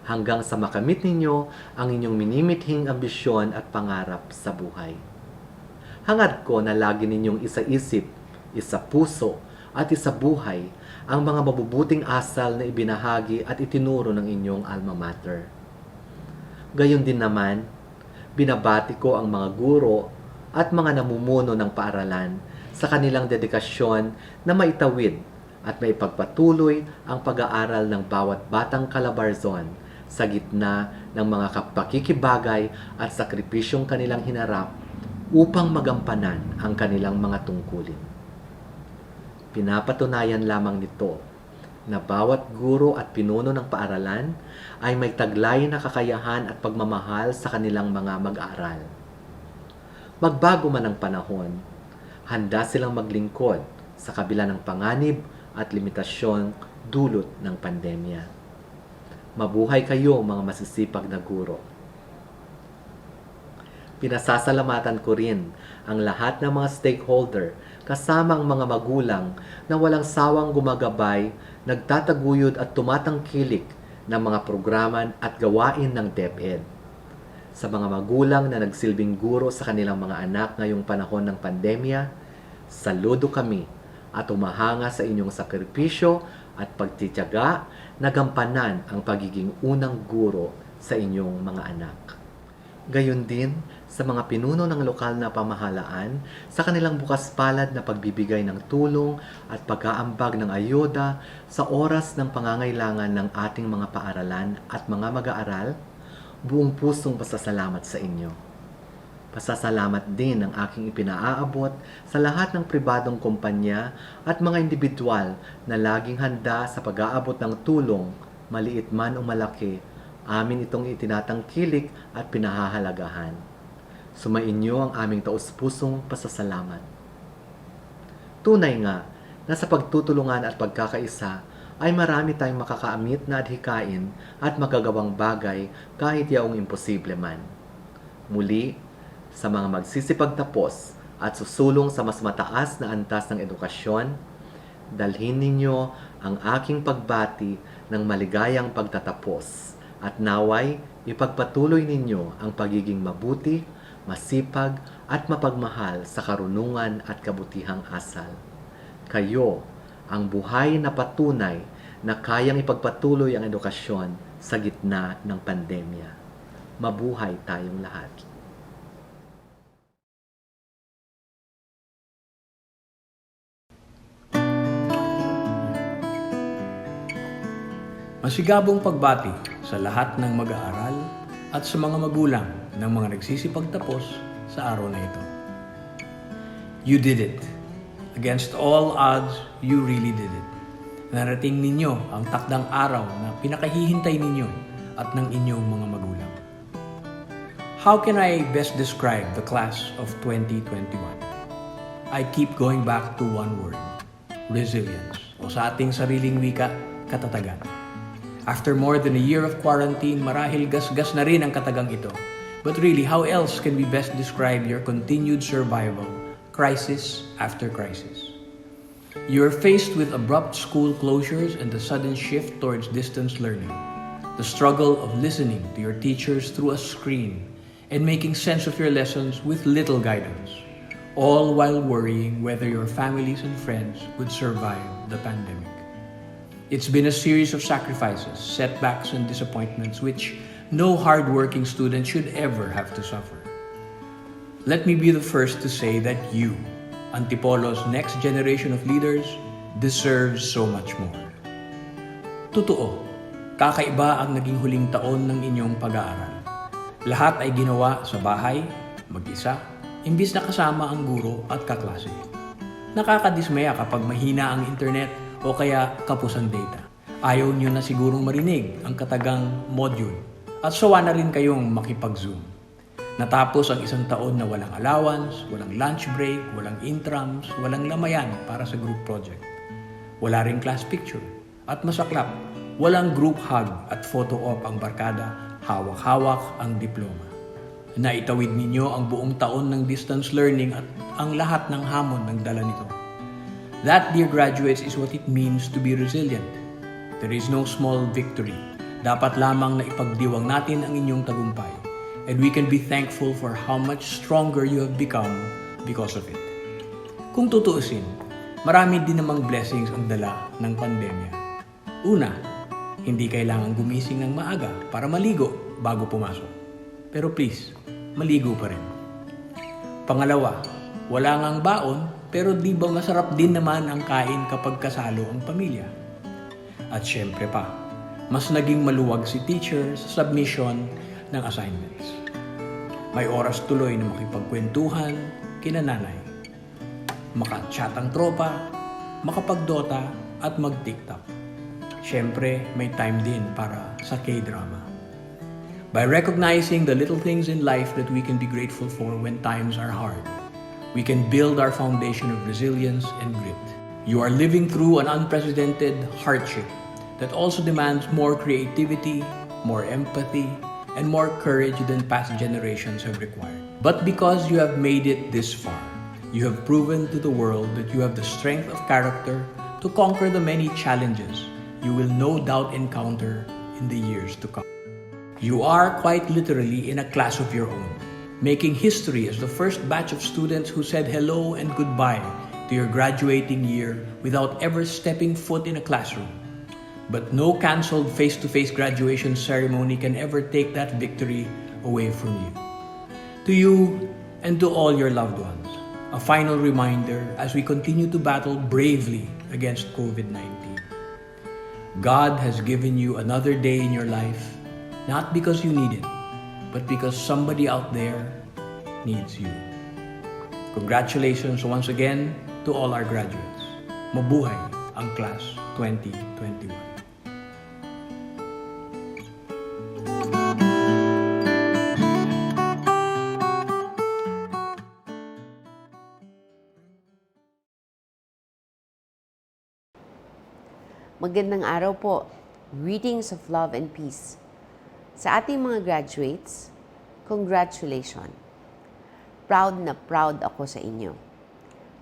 hanggang sa makamit ninyo ang inyong minimithing ambisyon at pangarap sa buhay. Hangad ko na lagi ninyong isa-isip, isa-puso at isa-buhay ang mga mabubuting asal na ibinahagi at itinuro ng inyong alma mater. Gayon din naman, binabati ko ang mga guro at mga namumuno ng paaralan sa kanilang dedikasyon na maitawid at maipagpatuloy ang pag-aaral ng bawat batang Calabarzon sa gitna ng mga pakikibagay at sakripisyong kanilang hinarap upang magampanan ang kanilang mga tungkulin. Pinapatunayan lamang nito na bawat guro at pinuno ng paaralan ay may taglay na kakayahan at pagmamahal sa kanilang mga mag-aaral. Magbago man ang panahon, handa silang maglingkod sa kabila ng panganib at limitasyon dulot ng pandemya. Mabuhay kayo mga masisipag na guro. Pinasasalamatan ko rin ang lahat ng mga stakeholder kasama ang mga magulang na walang sawang gumagabay, nagtataguyod at tumatangkilik ng mga programa at gawain ng DepEd. Sa mga magulang na nagsilbing guro sa kanilang mga anak ngayong panahon ng pandemya, saludo kami at umahanga sa inyong sakripisyo at pagtitiyaga na gampanan ang pagiging unang guro sa inyong mga anak. Gayon din sa mga pinuno ng lokal na pamahalaan sa kanilang bukas palad na pagbibigay ng tulong at pag-aambag ng ayuda sa oras ng pangangailangan ng ating mga paaralan at mga mag-aaral, buong pusong pasasalamat sa inyo. Pasasalamat din ang aking ipinaaabot sa lahat ng pribadong kumpanya at mga individual na laging handa sa pag-aabot ng tulong, maliit man o malaki, amin itong itinatangkilik at pinahahalagahan. Sumainyo ang aming taus-pusong pasasalamat. Tunay nga na sa pagtutulungan at pagkakaisa ay marami tayong makakaamit na adhikain at magagawang bagay kahit yaong imposible man. Muli, sa mga magsisipagtapos at susulong sa mas mataas na antas ng edukasyon, dalhin ninyo ang aking pagbati ng maligayang pagtatapos at naway ipagpatuloy ninyo ang pagiging mabuti, masipag at mapagmahal sa karunungan at kabutihang asal. Kayo ang buhay na patunay na kayang ipagpatuloy ang edukasyon sa gitna ng pandemya. Mabuhay tayong lahat. Masigabong pagbati sa lahat ng mag-aaral at sa mga magulang ng mga nagsisipagtapos sa araw na ito. You did it. Against all odds, you really did it. Narating ninyo ang takdang araw na pinakahihintay ninyo at ng inyong mga magulang. How can I best describe the class of 2021? I keep going back to one word, resilience, o sa ating sariling wika, katatagan. After more than a year of quarantine, marahil gasgas na rin ang katagang ito. But really, how else can we best describe your continued survival, crisis after crisis? You are faced with abrupt school closures and the sudden shift towards distance learning. The struggle of listening to your teachers through a screen and making sense of your lessons with little guidance, all while worrying whether your families and friends would survive the pandemic. It's been a series of sacrifices, setbacks, and disappointments which no hardworking student should ever have to suffer. Let me be the first to say that you, Antipolo's next generation of leaders, deserves so much more. Totoo, kakaiba ang naging huling taon ng inyong pag-aaral. Lahat ay ginawa sa bahay, mag-isa, imbis na kasama ang guro at kaklase. Nakakadismaya kapag mahina ang internet o kaya kapos ang data. Ayaw nyo na sigurong marinig ang katagang module at sawa na rin kayong makipag-zoom. Natapos ang isang taon na walang allowance, walang lunch break, walang intrams, walang lamayan para sa group project. Wala ring class picture at masaklap, walang group hug at photo op ang barkada, hawak-hawak ang diploma. Naitawid ninyo ang buong taon ng distance learning at ang lahat ng hamon ng dala nito. That, dear graduates, is what it means to be resilient. There is no small victory. Dapat lamang na ipagdiwang natin ang inyong tagumpay. And we can be thankful for how much stronger you have become because of it. Kung tutuusin, marami din namang blessings ang dala ng pandemya. Una, hindi kailangan gumising ng maaga para maligo bago pumasok. Pero please, maligo pa rin. Pangalawa, wala ngang baon pero di ba masarap din naman ang kain kapag kasalo ang pamilya? At syempre pa, mas naging maluwag si teacher sa submission ng assignments. May oras tuloy na makipagkwentuhan kina nanay, makachat ang tropa, makapagdota at mag-tiktok. Syempre, may time din para sa K-drama. By recognizing the little things in life that we can be grateful for when times are hard, we can build our foundation of resilience and grit. You are living through an unprecedented hardship that also demands more creativity, more empathy, and more courage than past generations have required. But because you have made it this far, you have proven to the world that you have the strength of character to conquer the many challenges you will no doubt encounter in the years to come. You are quite literally in a class of your own, making history as the first batch of students who said hello and goodbye to your graduating year without ever stepping foot in a classroom. But no canceled face-to-face graduation ceremony can ever take that victory away from you. To you and to all your loved ones, a final reminder as we continue to battle bravely against COVID-19. God has given you another day in your life, not because you need it, but because somebody out there needs you. Congratulations once again to all our graduates. Mabuhay ang Class 2021. Magandang araw po. Greetings of love and peace. Sa ating mga graduates, congratulations. Proud na proud ako sa inyo.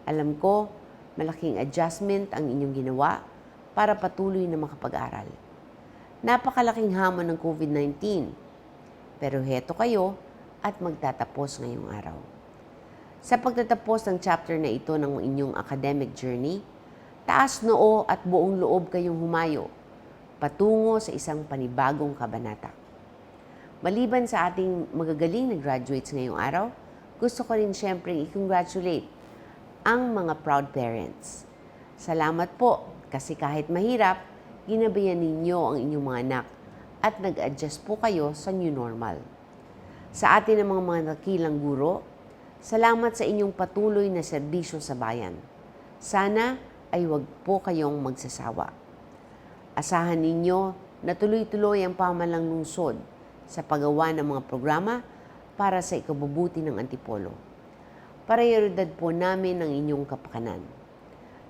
Alam ko, malaking adjustment ang inyong ginawa para patuloy na makapag-aral. Napakalaking hamon ng COVID-19. Pero heto kayo at magtatapos ngayong araw. Sa pagtatapos ng chapter na ito ng inyong academic journey, taas noo at buong loob kayong humayo patungo sa isang panibagong kabanata. Maliban sa ating magagaling na graduates ngayong araw, gusto ko rin siyempre i-congratulate ang mga proud parents. Salamat po kasi kahit mahirap, ginabayan ninyo ang inyong mga anak at nag-adjust po kayo sa new normal. Sa atin ng mga nakilang guro, salamat sa inyong patuloy na serbisyo sa bayan. Sana ay huwag po kayong magsasawa. Asahan ninyo na tuloy-tuloy ang pamalang lungsod sa paggawa ng mga programa para sa ikabubuti ng Antipolo. Prioridad po namin ang inyong kapakanan.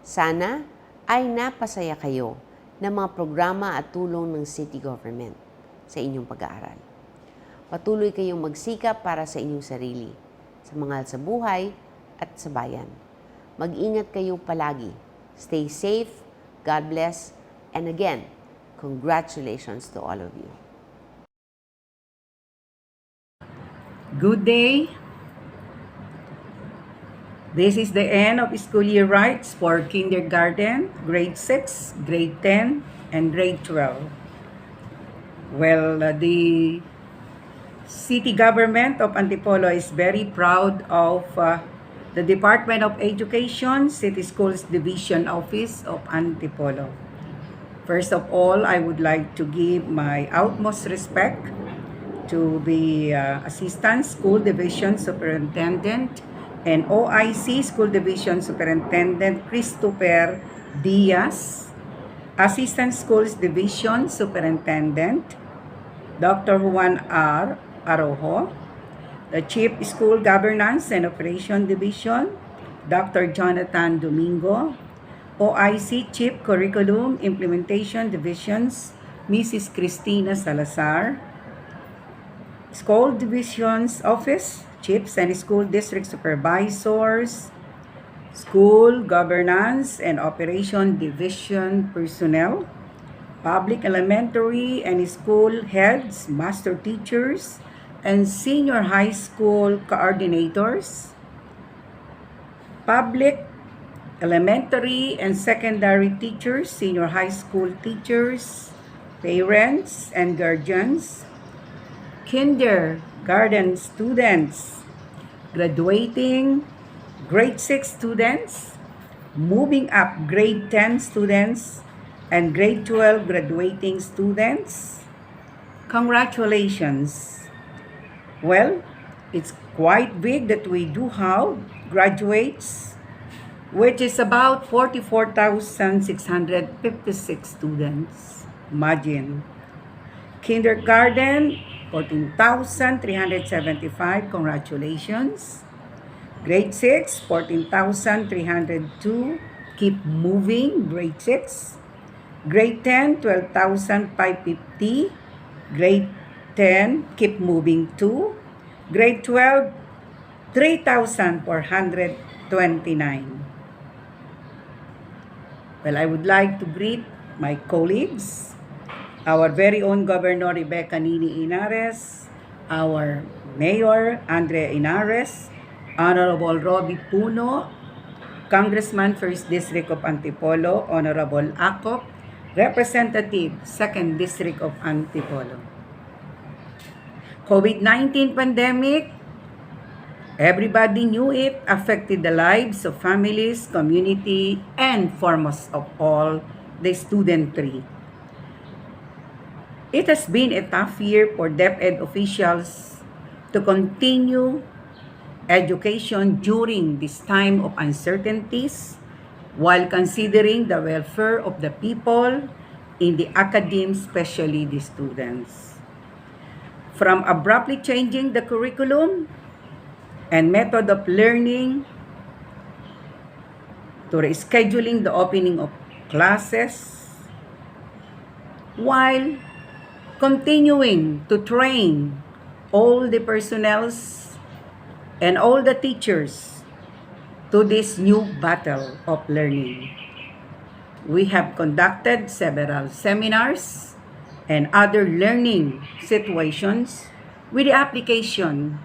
Sana ay napasaya kayo ng mga programa at tulong ng city government sa inyong pag-aaral. Patuloy kayong magsikap para sa inyong sarili, sa mga sa buhay at sa bayan. Mag-ingat kayo palagi. Stay safe, God bless, and again, congratulations to all of you. Good day. This is the end of school year rights for kindergarten, grade 6, grade 10, and grade 12. Well, the city government of Antipolo is very proud of the Department of Education, City Schools Division Office of Antipolo. First of all, I would like to give my utmost respect to the Assistant School Division Superintendent and OIC School Division Superintendent Christopher Diaz, Assistant Schools Division Superintendent Dr. Juan R. Arojo, the Chief School Governance and Operation Division, Dr. Jonathan Domingo, OIC Chief Curriculum Implementation Divisions, Mrs. Cristina Salazar, School Divisions Office, Chiefs and School District Supervisors, School Governance and Operation Division Personnel, Public Elementary and School Heads, Master Teachers, and Senior High School Coordinators, Public Elementary and Secondary Teachers, Senior High School Teachers, Parents and Guardians, Kindergarten students, graduating grade 6 students, moving up grade 10 students, and grade 12 graduating students. Congratulations! Well, it's quite big that we do have graduates, which is about 44,656 students. Imagine. Kindergarten, 14,375. Congratulations. Grade 6, 14,302. Keep moving. Grade 6. Grade 10, 12,550. Grade 10, keep moving too. Grade 12, 3,429. Well, I would like to greet my colleagues, our very own Governor Rebecca Nini Inares, our Mayor Andrea Inares, Honorable Robbie Puno, Congressman 1st District of Antipolo, Honorable Akop, Representative 2nd District of Antipolo. COVID-19 pandemic, everybody knew it, affected the lives of families, community, and foremost of all, the studentry. It has been a tough year for DepEd officials to continue education during this time of uncertainties while considering the welfare of the people in the academe, especially the students. From abruptly changing the curriculum and method of learning to rescheduling the opening of classes while continuing to train all the personnels and all the teachers to this new battle of learning. We have conducted several seminars and other learning situations with the application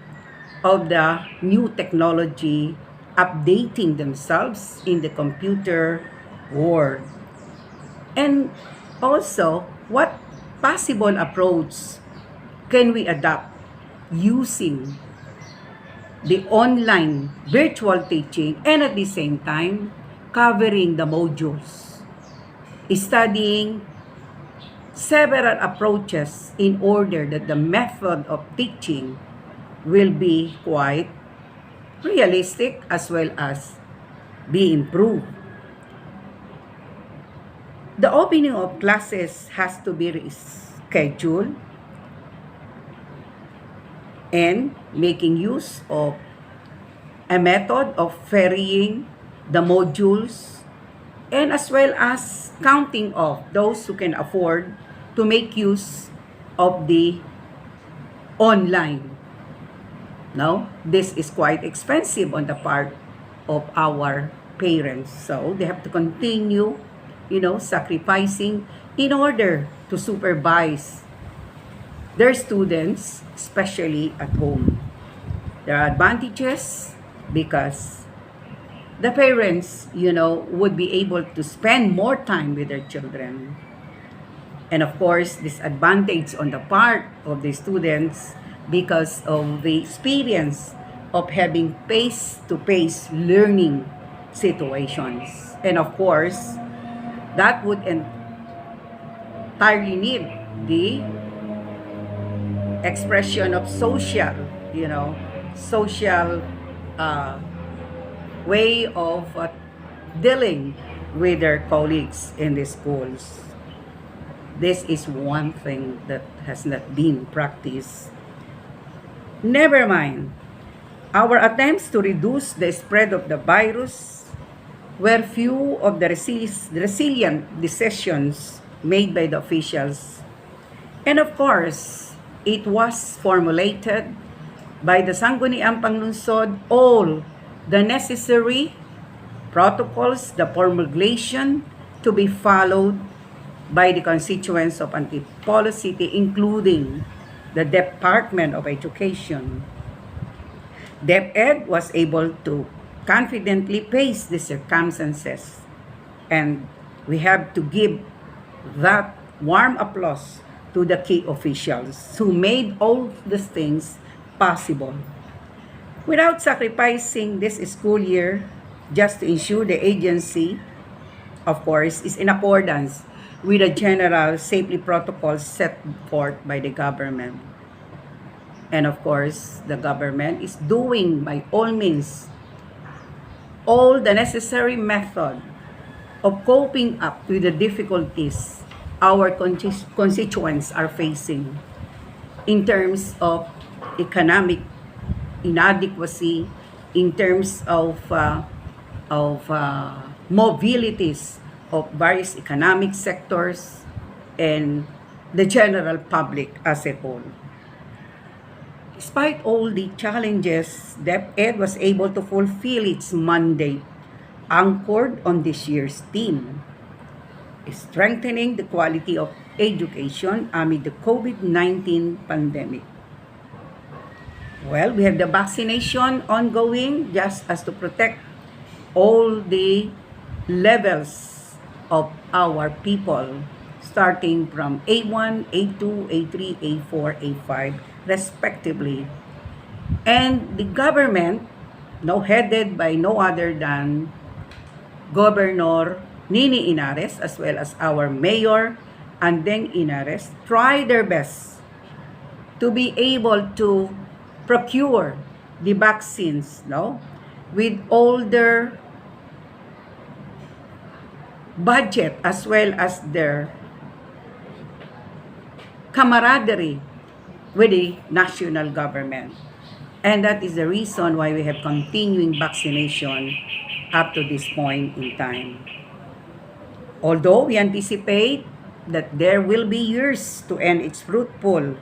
of the new technology updating themselves in the computer world. And also, what possible approach can we adopt using the online virtual teaching and at the same time covering the modules, studying several approaches in order that the method of teaching will be quite realistic as well as be improved. The opening of classes has to be rescheduled and making use of a method of varying the modules and as well as counting off those who can afford to make use of the online. Now, this is quite expensive on the part of our parents. So, they have to continue, sacrificing in order to supervise their students, especially at home. There are advantages because the parents, would be able to spend more time with their children. And of course, disadvantage on the part of the students because of the experience of having face-to-face learning situations. And of course, that would entirely need the expression of social way of dealing with their colleagues in the schools. This is one thing that has not been practiced. Never mind, our attempts to reduce the spread of the virus were few of the resilient decisions made by the officials. And of course, it was formulated by the Sangguniang Panglungsod all the necessary protocols, the promulgation to be followed by the constituents of Antipolo City, including the Department of Education. DepEd was able to confidently face the circumstances, and we have to give that warm applause to the key officials who made all these things possible. Without sacrificing this school year, just to ensure the agency, of course, is in accordance with the general safety protocols set forth by the government. And of course, the government is doing by all means all the necessary method of coping up with the difficulties our constituents are facing in terms of economic inadequacy, in terms of mobilities of various economic sectors and the general public as a whole. Despite all the challenges, DepEd was able to fulfill its mandate anchored on this year's theme, strengthening the quality of education amid the COVID-19 pandemic. Well, we have the vaccination ongoing just as to protect all the levels of our people, starting from A1, A2, A3, A4, A5, respectively. And the government, headed by no other than Governor Nini Inares, as well as our Mayor Andeng Inares, try their best to be able to procure the vaccines, with all their budget as well as their camaraderie with the national government. And that is the reason why we have continuing vaccination up to this point in time. Although we anticipate that there will be years to end its fruitful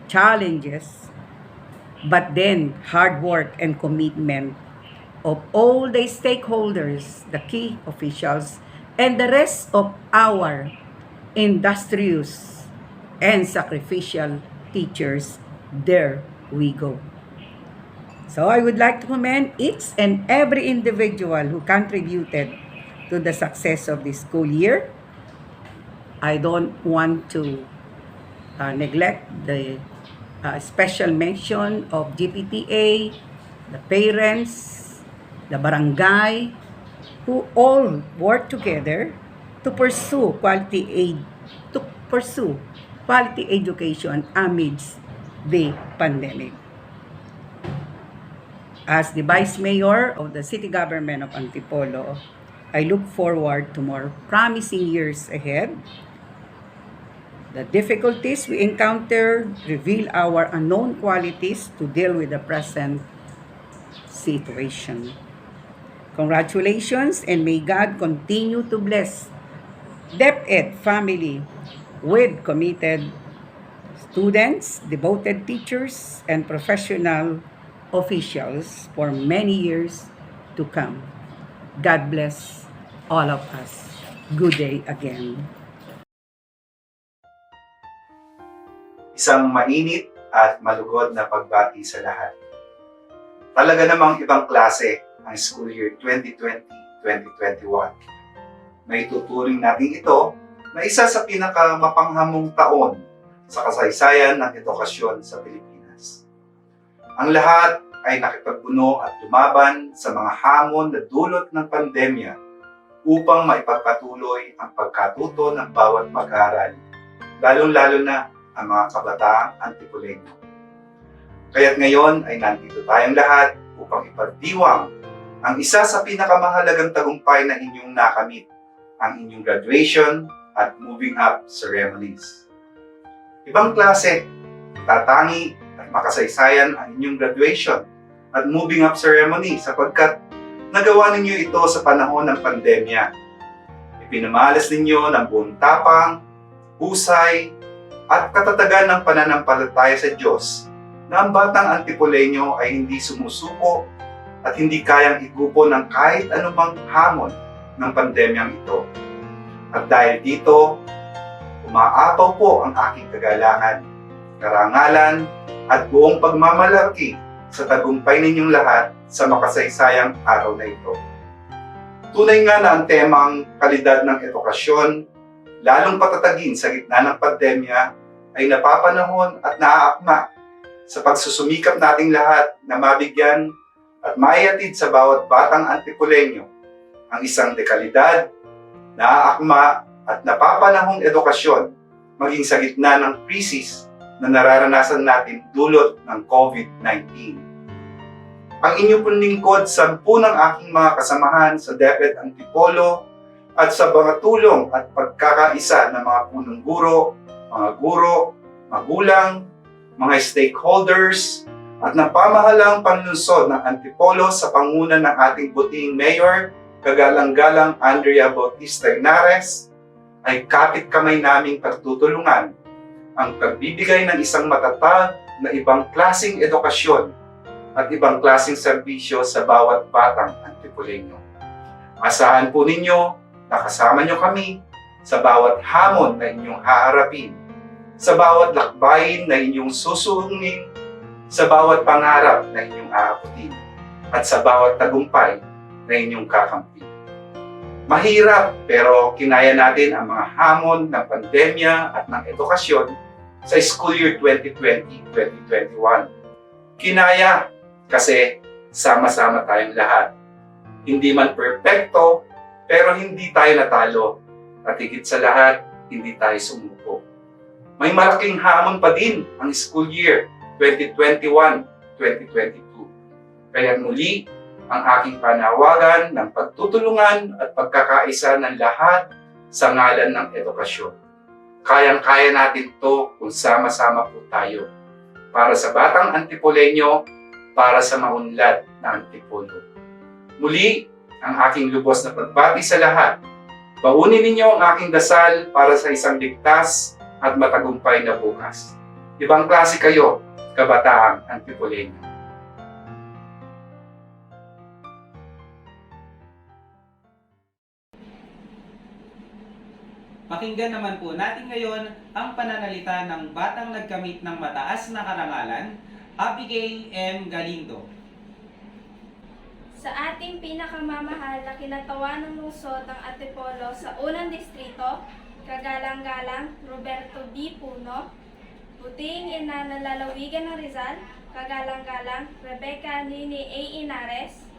challenges, but then hard work and commitment of all the stakeholders, the key officials, and the rest of our industrious and sacrificial teachers, there we go. So I would like to commend each and every individual who contributed to the success of this school year. I don't want to neglect the special mention of GPTA, the parents, the barangay, who all work together to pursue quality education amidst the pandemic. As the Vice Mayor of the City Government of Antipolo, I look forward to more promising years ahead. The difficulties we encounter reveal our unknown qualities to deal with the present situation. Congratulations, and may God continue to bless DepEd family with committed students, devoted teachers, and professional officials for many years to come. God bless all of us. Good day again. Isang mainit at malugod na pagbati sa lahat. Talaga namang ibang klase ang school year 2020-2021. May tuturing natin ito na isa sa pinakamapanghamong taon sa kasaysayan ng edukasyon sa Pilipinas. Ang lahat ay nakipagpuno at lumaban sa mga hamon na dulot ng pandemya upang maipagpatuloy ang pagkatuto ng bawat mag-aaral, lalong-lalo na ang mga kabataang Antipoleño. Kaya't ngayon ay nandito tayong lahat upang ipagdiwang ang isa sa pinakamahalagang tagumpay na inyong nakamit, ang inyong graduation at moving up ceremonies. Ibang klase, tatangi at makasaysayan ang inyong graduation at moving up ceremony sapagkat nagawa ninyo ito sa panahon ng pandemya. Ipinamalas ninyo ng buong tapang, husay, at katatagan ng pananampalataya sa Diyos na ang batang Antipoleño ay hindi sumusuko at hindi kayang igupo ng kahit anumang hamon ng pandemyang ito. At dahil dito, umaapaw po ang aking kagalangan, karangalan, at buong pagmamalaki sa tagumpay ninyong lahat sa makasaysayang araw na ito. Tunay nga na ang temang kalidad ng edukasyon, lalong patatagin sa gitna ng pandemya, ay napapanahon at naaakma sa pagsusumikap nating lahat na mabigyan at maihatid sa bawat batang Antipoleño ang isang dekalidad, naaakma at napapanahong edukasyon maging sa gitna ng krisis na nararanasan natin dulot ng COVID-19. Ang inyong lingkod, 10 ng aking mga kasamahan sa DepEd Antipolo at sa mga tulong at pagkakaisa ng mga punong guro, magulang, mga stakeholders, at napamahalang panlunsod ng Antipolo sa panguna ng ating butihing Mayor, kagalang-galang Andrea Bautista Henares, ay kapit kamay naming pagtutulungan ang pagbibigay ng isang matatag na ibang klaseng edukasyon at ibang klaseng serbisyo sa bawat batang Antipoleño. Asahan po ninyo na kasama nyo kami sa bawat hamon na inyong haharapin, sa bawat lakbayin na inyong susungin, sa bawat pangarap na inyong aabutin, at sa bawat tagumpay na inyong kakampi. Mahirap pero kinaya natin ang mga hamon ng pandemya at ng edukasyon sa school year 2020-2021. Kinaya kasi sama-sama tayong lahat. Hindi man perpekto, pero hindi tayo natalo. At higit sa lahat, hindi tayo sumuko. May malaking hamon pa din ang school year 2021-2022. Kaya muli, ang aking panawagan ng pagtutulungan at pagkakaisa ng lahat sa ngalan ng edukasyon. Kayang-kaya natin to kung sama-sama po tayo. Para sa batang Antipoleño, para sa maunlad na Antipolo. Muli, ang aking lubos na pagbati sa lahat. Baunin ninyo ang aking dasal para sa isang ligtas at matagumpay na bukas. Ibang klase kayo, kabataang Antipoleño. Pakinggan naman po natin ngayon ang pananalita ng batang nagkamit ng mataas na karangalan, Abigail M. Galindo. Sa ating pinakamamahal na kinatawan ng lungsod ng Antipolo sa unang distrito, kagalang-galang Roberto B. Puno, buting ina ng lalawigan ng Rizal, kagalang-galang Rebecca Nini A. Henares,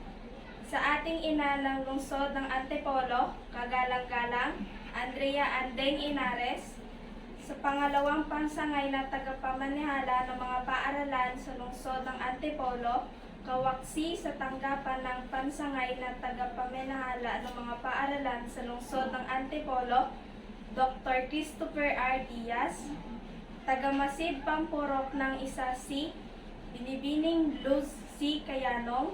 sa ating ina ng lungsod ng Antipolo, kagalang-galang Andrea Andeng Henares, sa pangalawang pansangay na tagapamanihala ng mga paaralan sa lungsod ng Antipolo, kawaksi sa tanggapan ng pansangay na tagapamahala ng mga paaralan sa lungsod ng Antipolo, Dr. Christopher R. Diaz, tagamasid pampurok ng isa si Binibining Luz C. Kayanong,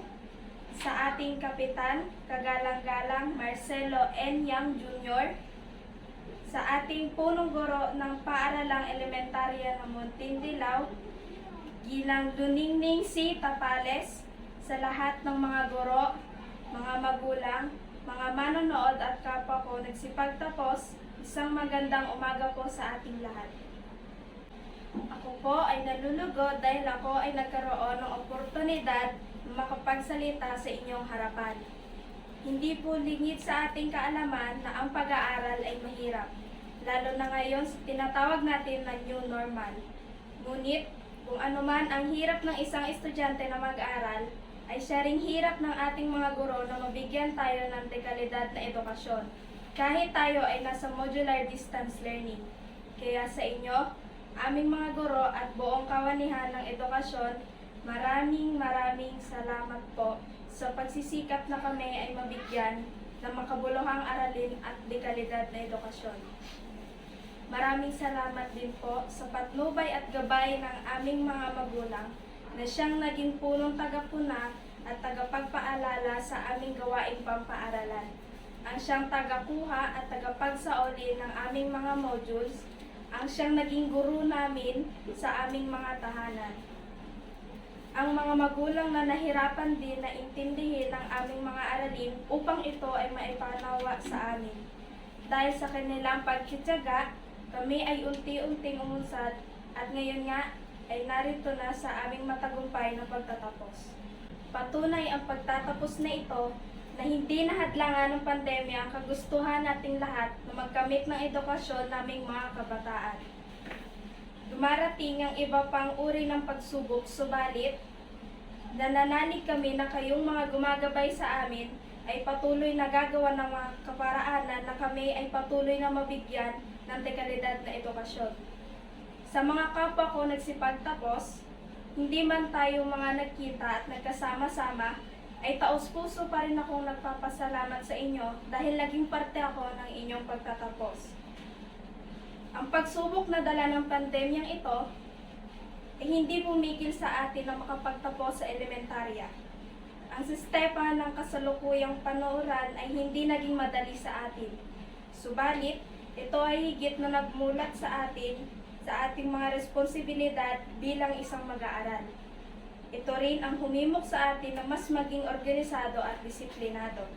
sa ating kapitan, kagalang-galang Marcelo N. Yang Jr., sa ating punong guro ng paaralang elementarya ng Muntindilaw, Ginang Luningning C. Tapales, sa lahat ng mga guro, mga magulang, mga manonood at kapwa ko nagsipagtapos, isang magandang umaga po sa ating lahat. Ako po ay nalulugod dahil ako ay nagkaroon ng oportunidad na makapagsalita sa inyong harapan. Hindi po lingid sa ating kaalaman na ang pag-aaral ay mahirap, lalo na ngayon sa tinatawag natin na new normal. Ngunit, kung anuman ang hirap ng isang estudyante na mag-aral, ay siya ring hirap ng ating mga guro na mabigyan tayo ng dekalidad na edukasyon, kahit tayo ay nasa modular distance learning. Kaya sa inyo, aming mga guro at buong kawanihan ng edukasyon, maraming salamat po sa pagsisikap na kami ay mabigyan ng makabuluhang aralin at dekalidad na edukasyon. Maraming salamat din po sa patnubay at gabay ng aming mga magulang na siyang naging punong tagapuna at tagapagpaalala sa aming gawaing pampaaralan. Ang siyang tagakuha at tagapagsaoli ng aming mga modules, ang siyang naging guro namin sa aming mga tahanan. Ang mga magulang na nahirapan din na intindihin ang aming mga aralin upang ito ay maipanawa sa amin. Dahil sa kanilang pagtitiyaga, kami ay unti-unting umunsad at ngayon nga ay narito na sa aming matagumpay na pagtatapos. Patunay ang pagtatapos na ito na hindi nahadlangan ng pandemya ang kagustuhan nating lahat na magkamit ng edukasyon naming mga kabataan. Dumarating ang iba pang uri ng pagsubok, subalit nananalig kami na kayong mga gumagabay sa amin ay patuloy na gagawa ng mga kaparaanan na kami ay patuloy na mabigyan ng dekalidad na edukasyon. Sa mga kapwa ko nagsipagtapos, hindi man tayo mga nagkita at nagkasama-sama, ay taos-puso pa rin akong nagpapasalamat sa inyo dahil naging parte ako ng inyong pagtatapos. Ang pagsubok na dala ng pandemyang ito ay hindi pumigil sa atin na makapagtapos sa elementarya. Ang sistema ng kasalukuyang panuuran ay hindi naging madali sa atin. Subalit, ito ay higit na nagmulat sa atin sa ating mga responsibilidad bilang isang mag-aaral. Ito rin ang humimok sa atin na mas maging organisado at disiplinado.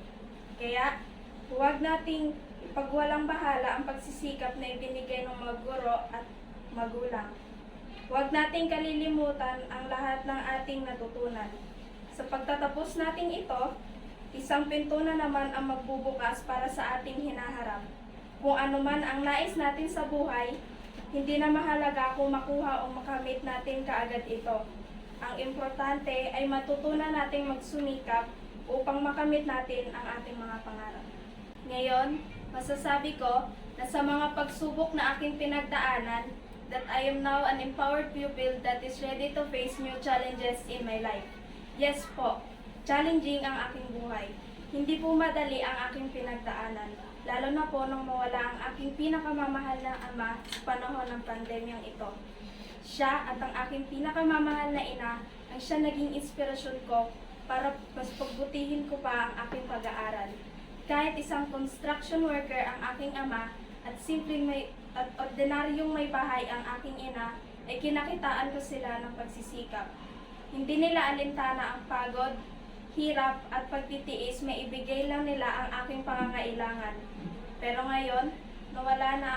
Kaya, huwag nating ipagwalang bahala ang pagsisikap na ibinigay ng mga guro at magulang. Huwag nating kalilimutan ang lahat ng ating natutunan. Sa pagtatapos nating ito, isang pinto na naman ang magbubukas para sa ating hinaharap. Kung anuman ang nais natin sa buhay, hindi na mahalaga kung makuha o makamit natin kaagad ito. Ang importante ay matutunan nating magsumikap upang makamit natin ang ating mga pangarap. Ngayon, masasabi ko na sa mga pagsubok na aking pinagdaanan, that I am now an empowered pupil that is ready to face new challenges in my life. Yes po, challenging ang aking buhay. Hindi po madali ang aking pinagdaanan, lalo na po nung mawala ang aking pinakamamahal na ama sa panahon ng pandemyang ito. Siya at ang aking pinakamamahal na ina ang siya naging inspirasyon ko para mas pagbutihin ko pa ang aking pag-aaral. Kahit isang construction worker ang aking ama at simpleng at ordinaryong may bahay ang aking ina, ay kinakitaan ko sila ng pagsisikap. Hindi nila alintana ang pagod, hirap at pagtitiis, may ibigay lang nila ang aking pangangailangan. Pero ngayon, nawala na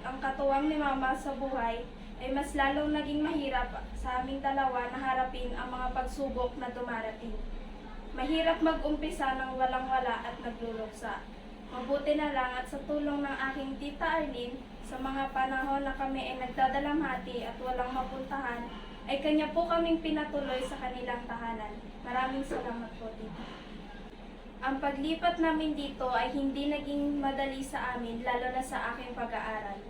ang katuwang ni mama sa buhay, ay mas lalong naging mahirap sa aming dalawa na harapin ang mga pagsubok na dumarating. Mahirap mag-umpisa ng walang-wala at nagluluksa. Mabuti na lang at sa tulong ng aking tita Arlene, sa mga panahon na kami ay nagdadalamhati at walang mapuntahan, ay kanya po kaming pinatuloy sa kanilang tahanan. Maraming salamat po, tita. Ang paglipat namin dito ay hindi naging madali sa amin, lalo na sa aking pag-aaral.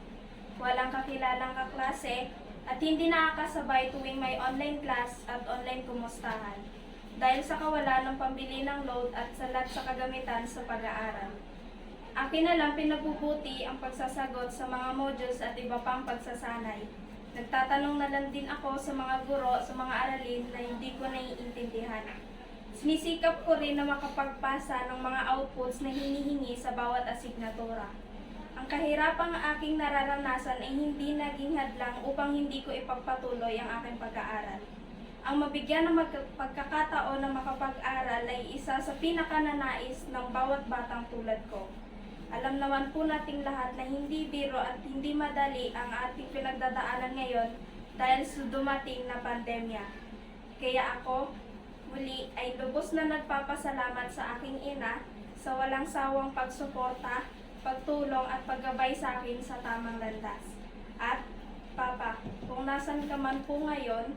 Walang kakilalang kaklase at hindi nakakasabay tuwing may online class at online kumustahan. dahil sa kawalan ng pambili ng load at salat sa kagamitan sa pag-aaral. Akin na lang pinabubuti ang pagsasagot sa mga modules at iba pang pagsasanay. Nagtatanong na lang din ako sa mga guro sa mga aralin na hindi ko naiintindihan. Sinisikap ko rin na makapagpasa ng mga outputs na hinihingi sa bawat asignatura. Ang kahirapang aking nararanasan ay hindi naging hadlang upang hindi ko ipagpatuloy ang aking pag-aaral. Ang mabigyan ng pagkakataon na makapag-aral ay isa sa pinakananais ng bawat batang tulad ko. Alam naman po nating lahat na hindi biro at hindi madali ang ating pinagdadaanan ngayon dahil sa dumating na pandemya. Kaya ako, muli ay lubos na nagpapasalamat sa aking ina sa walang sawang pagsuporta, pagtulong at paggabay sa akin sa tamang landas. At, Papa, kung nasan ka man po ngayon,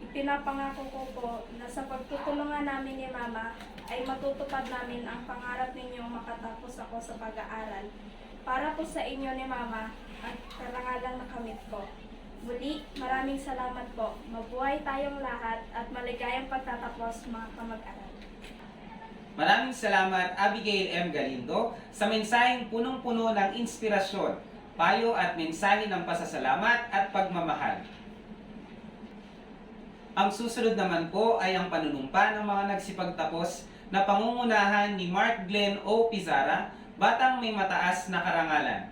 ipinapangako ko po na sa pagtutulungan namin ni Mama ay matutupad namin ang pangarap ninyong makatapos ako sa pag-aaral. Para po sa inyo ni Mama at karangalang nakamit ko. Muli, maraming salamat po. Mabuhay tayong lahat at maligayang pagtatapos mga kamag-aral. Maraming salamat Abigail M. Galindo sa mensaheng punong-puno ng inspirasyon, payo at mensahe ng pasasalamat at pagmamahal. Ang susunod naman po ay ang panunumpa ng mga nagsipagtapos na pangungunahan ni Mark Glenn O. Pizarra, batang may mataas na karangalan.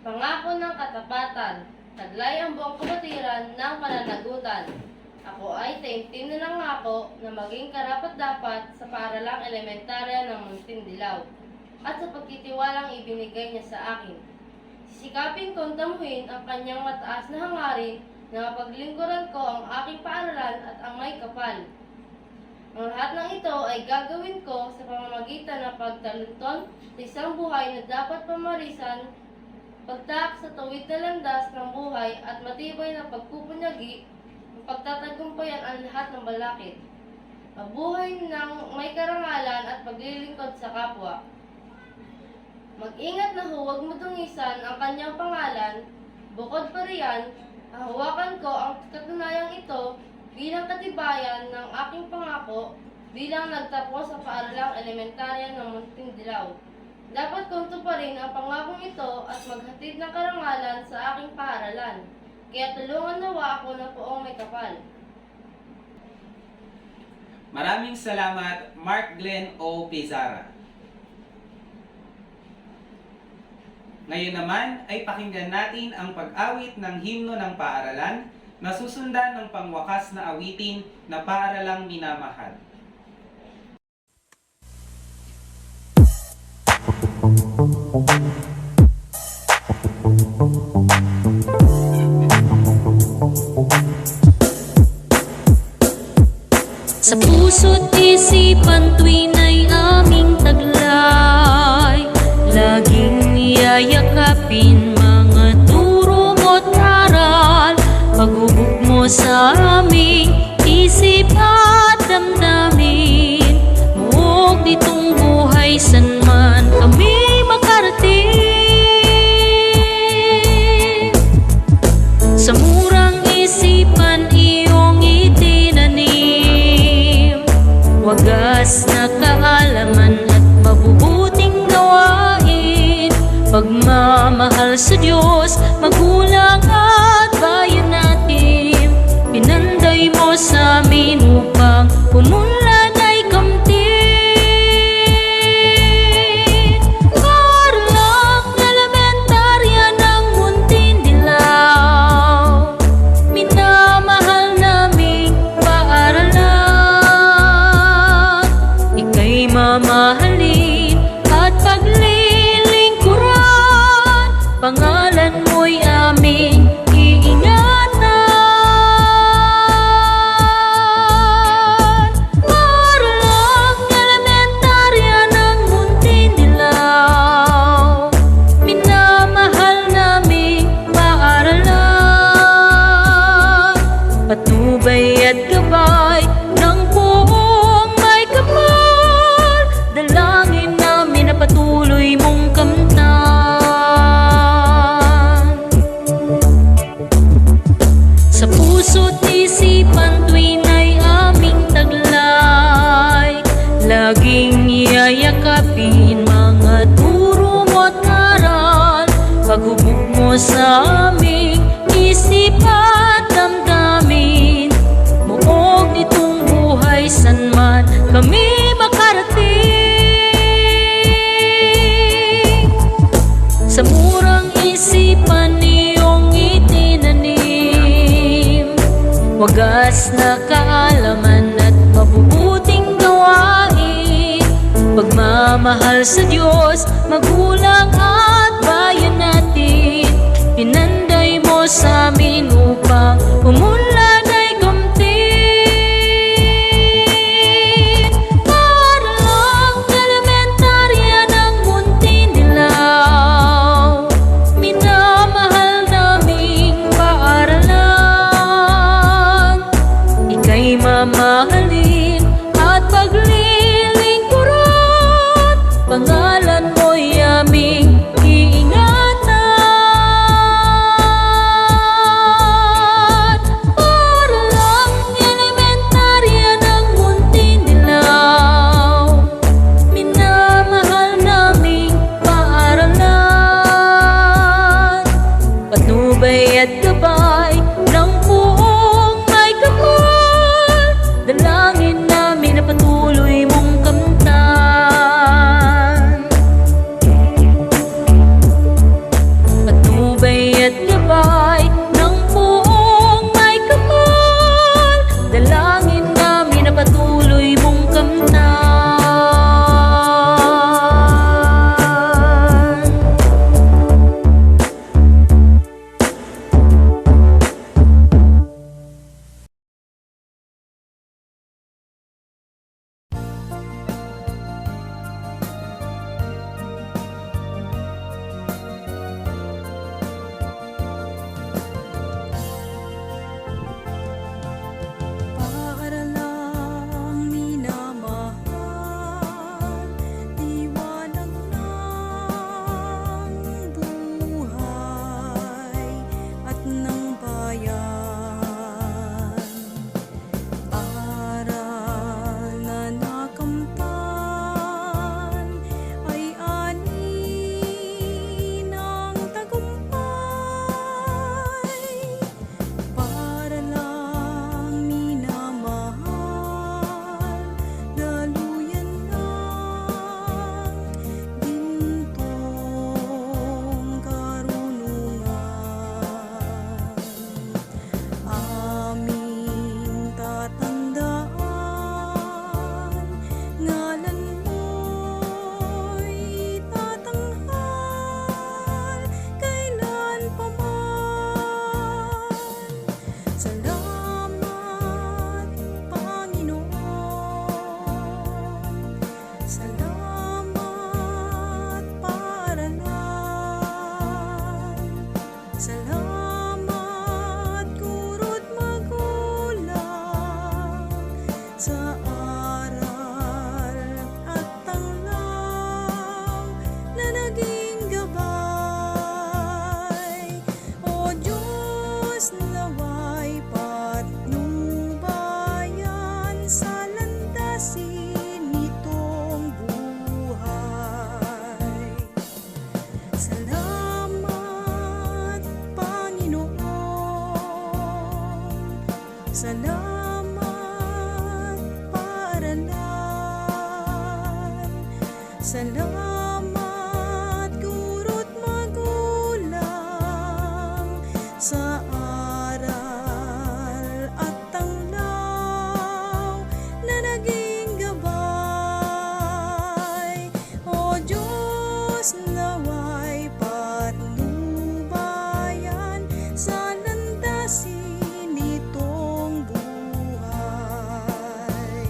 Pangako ng katapatan, taglay ang buong kapatiran ng pananagutan. Ako ay taimtim na nangako na maging karapat-dapat sa paaralang elementarya ng Muntindilaw at sa pagtitiwalang ibinigay niya sa akin. Sisikapin kong damuhin ang kanyang mataas na hangarin na mapaglingkuran ko ang aking paaralan at ang may kapal. Ang lahat ng ito ay gagawin ko sa pamamagitan ng pagtalunton sa isang buhay na dapat pamarisan, pagtak sa tuwid na landas ng buhay at matibay na pagpupunyagi, pagtatagumpayan ang lahat ng balakid. Mabuhay ng may karangalan at paglilingkod sa kapwa. Mag-ingat na huwag mo dungisan ang kanyang pangalan, bukod pa riyan, hahawakan ko ang katunayang ito bilang katibayan ng aking pangako bilang nagtapos sa paaralang elementarya ng Muntindilaw. Dapat kong tuparin ang pangakong ito at maghatid ng karangalan sa aking paaralan. Kaya tulungan nawa ako ng poong may kapal. Maraming salamat Mark Glenn O. Pizarra. Ngayon naman ay pakinggan natin ang pag-awit ng himno ng paaralan na susundan ng pangwakas na awitin na paaralang minamahal. Sa puso't isipan tuwin ay aming taglay, laging yayakapin mga turo mo't aral, paghubog mo sa aming isip at damdamin. Huwag nitong buhay san man kami makarating. Sa murang isipan iyong itinanim, wagas na kaalaman at mabubuting gawain, pagmamahal sa Diyos, magulang at bayan natin. Pinanday mo sa amin upang pumunlad ay kamtin. Paaralang elementarya ng Muntindilaw, minamahal naming paaralan. Ika'y mamahalin at paglilingkuran, pangalan mo'y aming mo sa aming isip at damdamin. Muog nitong buhay san man kami makarating. Sa murang isipan niyong itinanim, wagas na kaalaman at mabubuting gawain. Pagmamahal sa Diyos, magulang at bayan natin, pinanday mo sa amin upang umunlad ay kamtin. Para lang elementarya ng Muntindilaw, minamahal naming paaralan. Ika'y mamahalin at paglilingkuran, pangalan mo'y aming iingatan. Para lang elementarya ng Muntindilaw, minamahal naming paaralan. Patnubay at gabay ng buong may kapal, dalangin namin na patuloy mong kamtan. Patnubay at gabay ng buong may kapal, dalangin namin na patuloy mong kamtan. Paaralang minamahal, liwanag ng buhay at ng bayan. Aral na nakamtan ay ani ng tagumpay. Para lang minamahal, daluyan ng gintong karunungan. Aming tatandaan, ngalan mo'y tatanghal kailan pa man. Salamat, Panginoon. Salamat, paaralan. Salamat, guro't magulang, sa aral at tanglaw na naging gabay. O Diyos, naway patnubayan sa landasin nitong buhay. Salamat, Panginoon. Salamat, paaralan. Salamat, guro't magulang, sa aral at tanglaw na naging gabay. O Diyos, naway patnubayan sa landasin nitong buhay.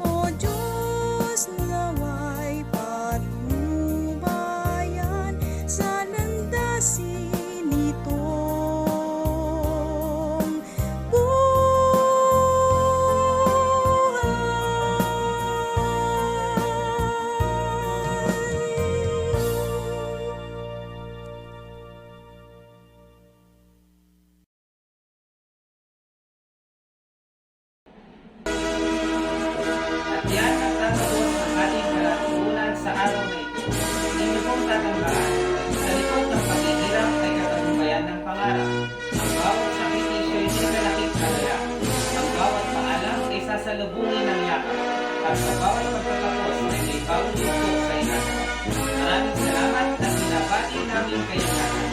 O Diyos, naway patnubayan sa landasin nitong At yan ang tatapos ang ating palatuntunan sa araw na ito. Hindi pong tatandaan, sa likod ng paghihirap ay pangarap. Ang bawat sakripisyo ay may kalaking halaga. Ang bawat paalam ay sasalubungin ng yakap. At sa bawat pagtatapos ay may bagong yugto sa inasal. Maraming salamat at binabati namin kayo lahat.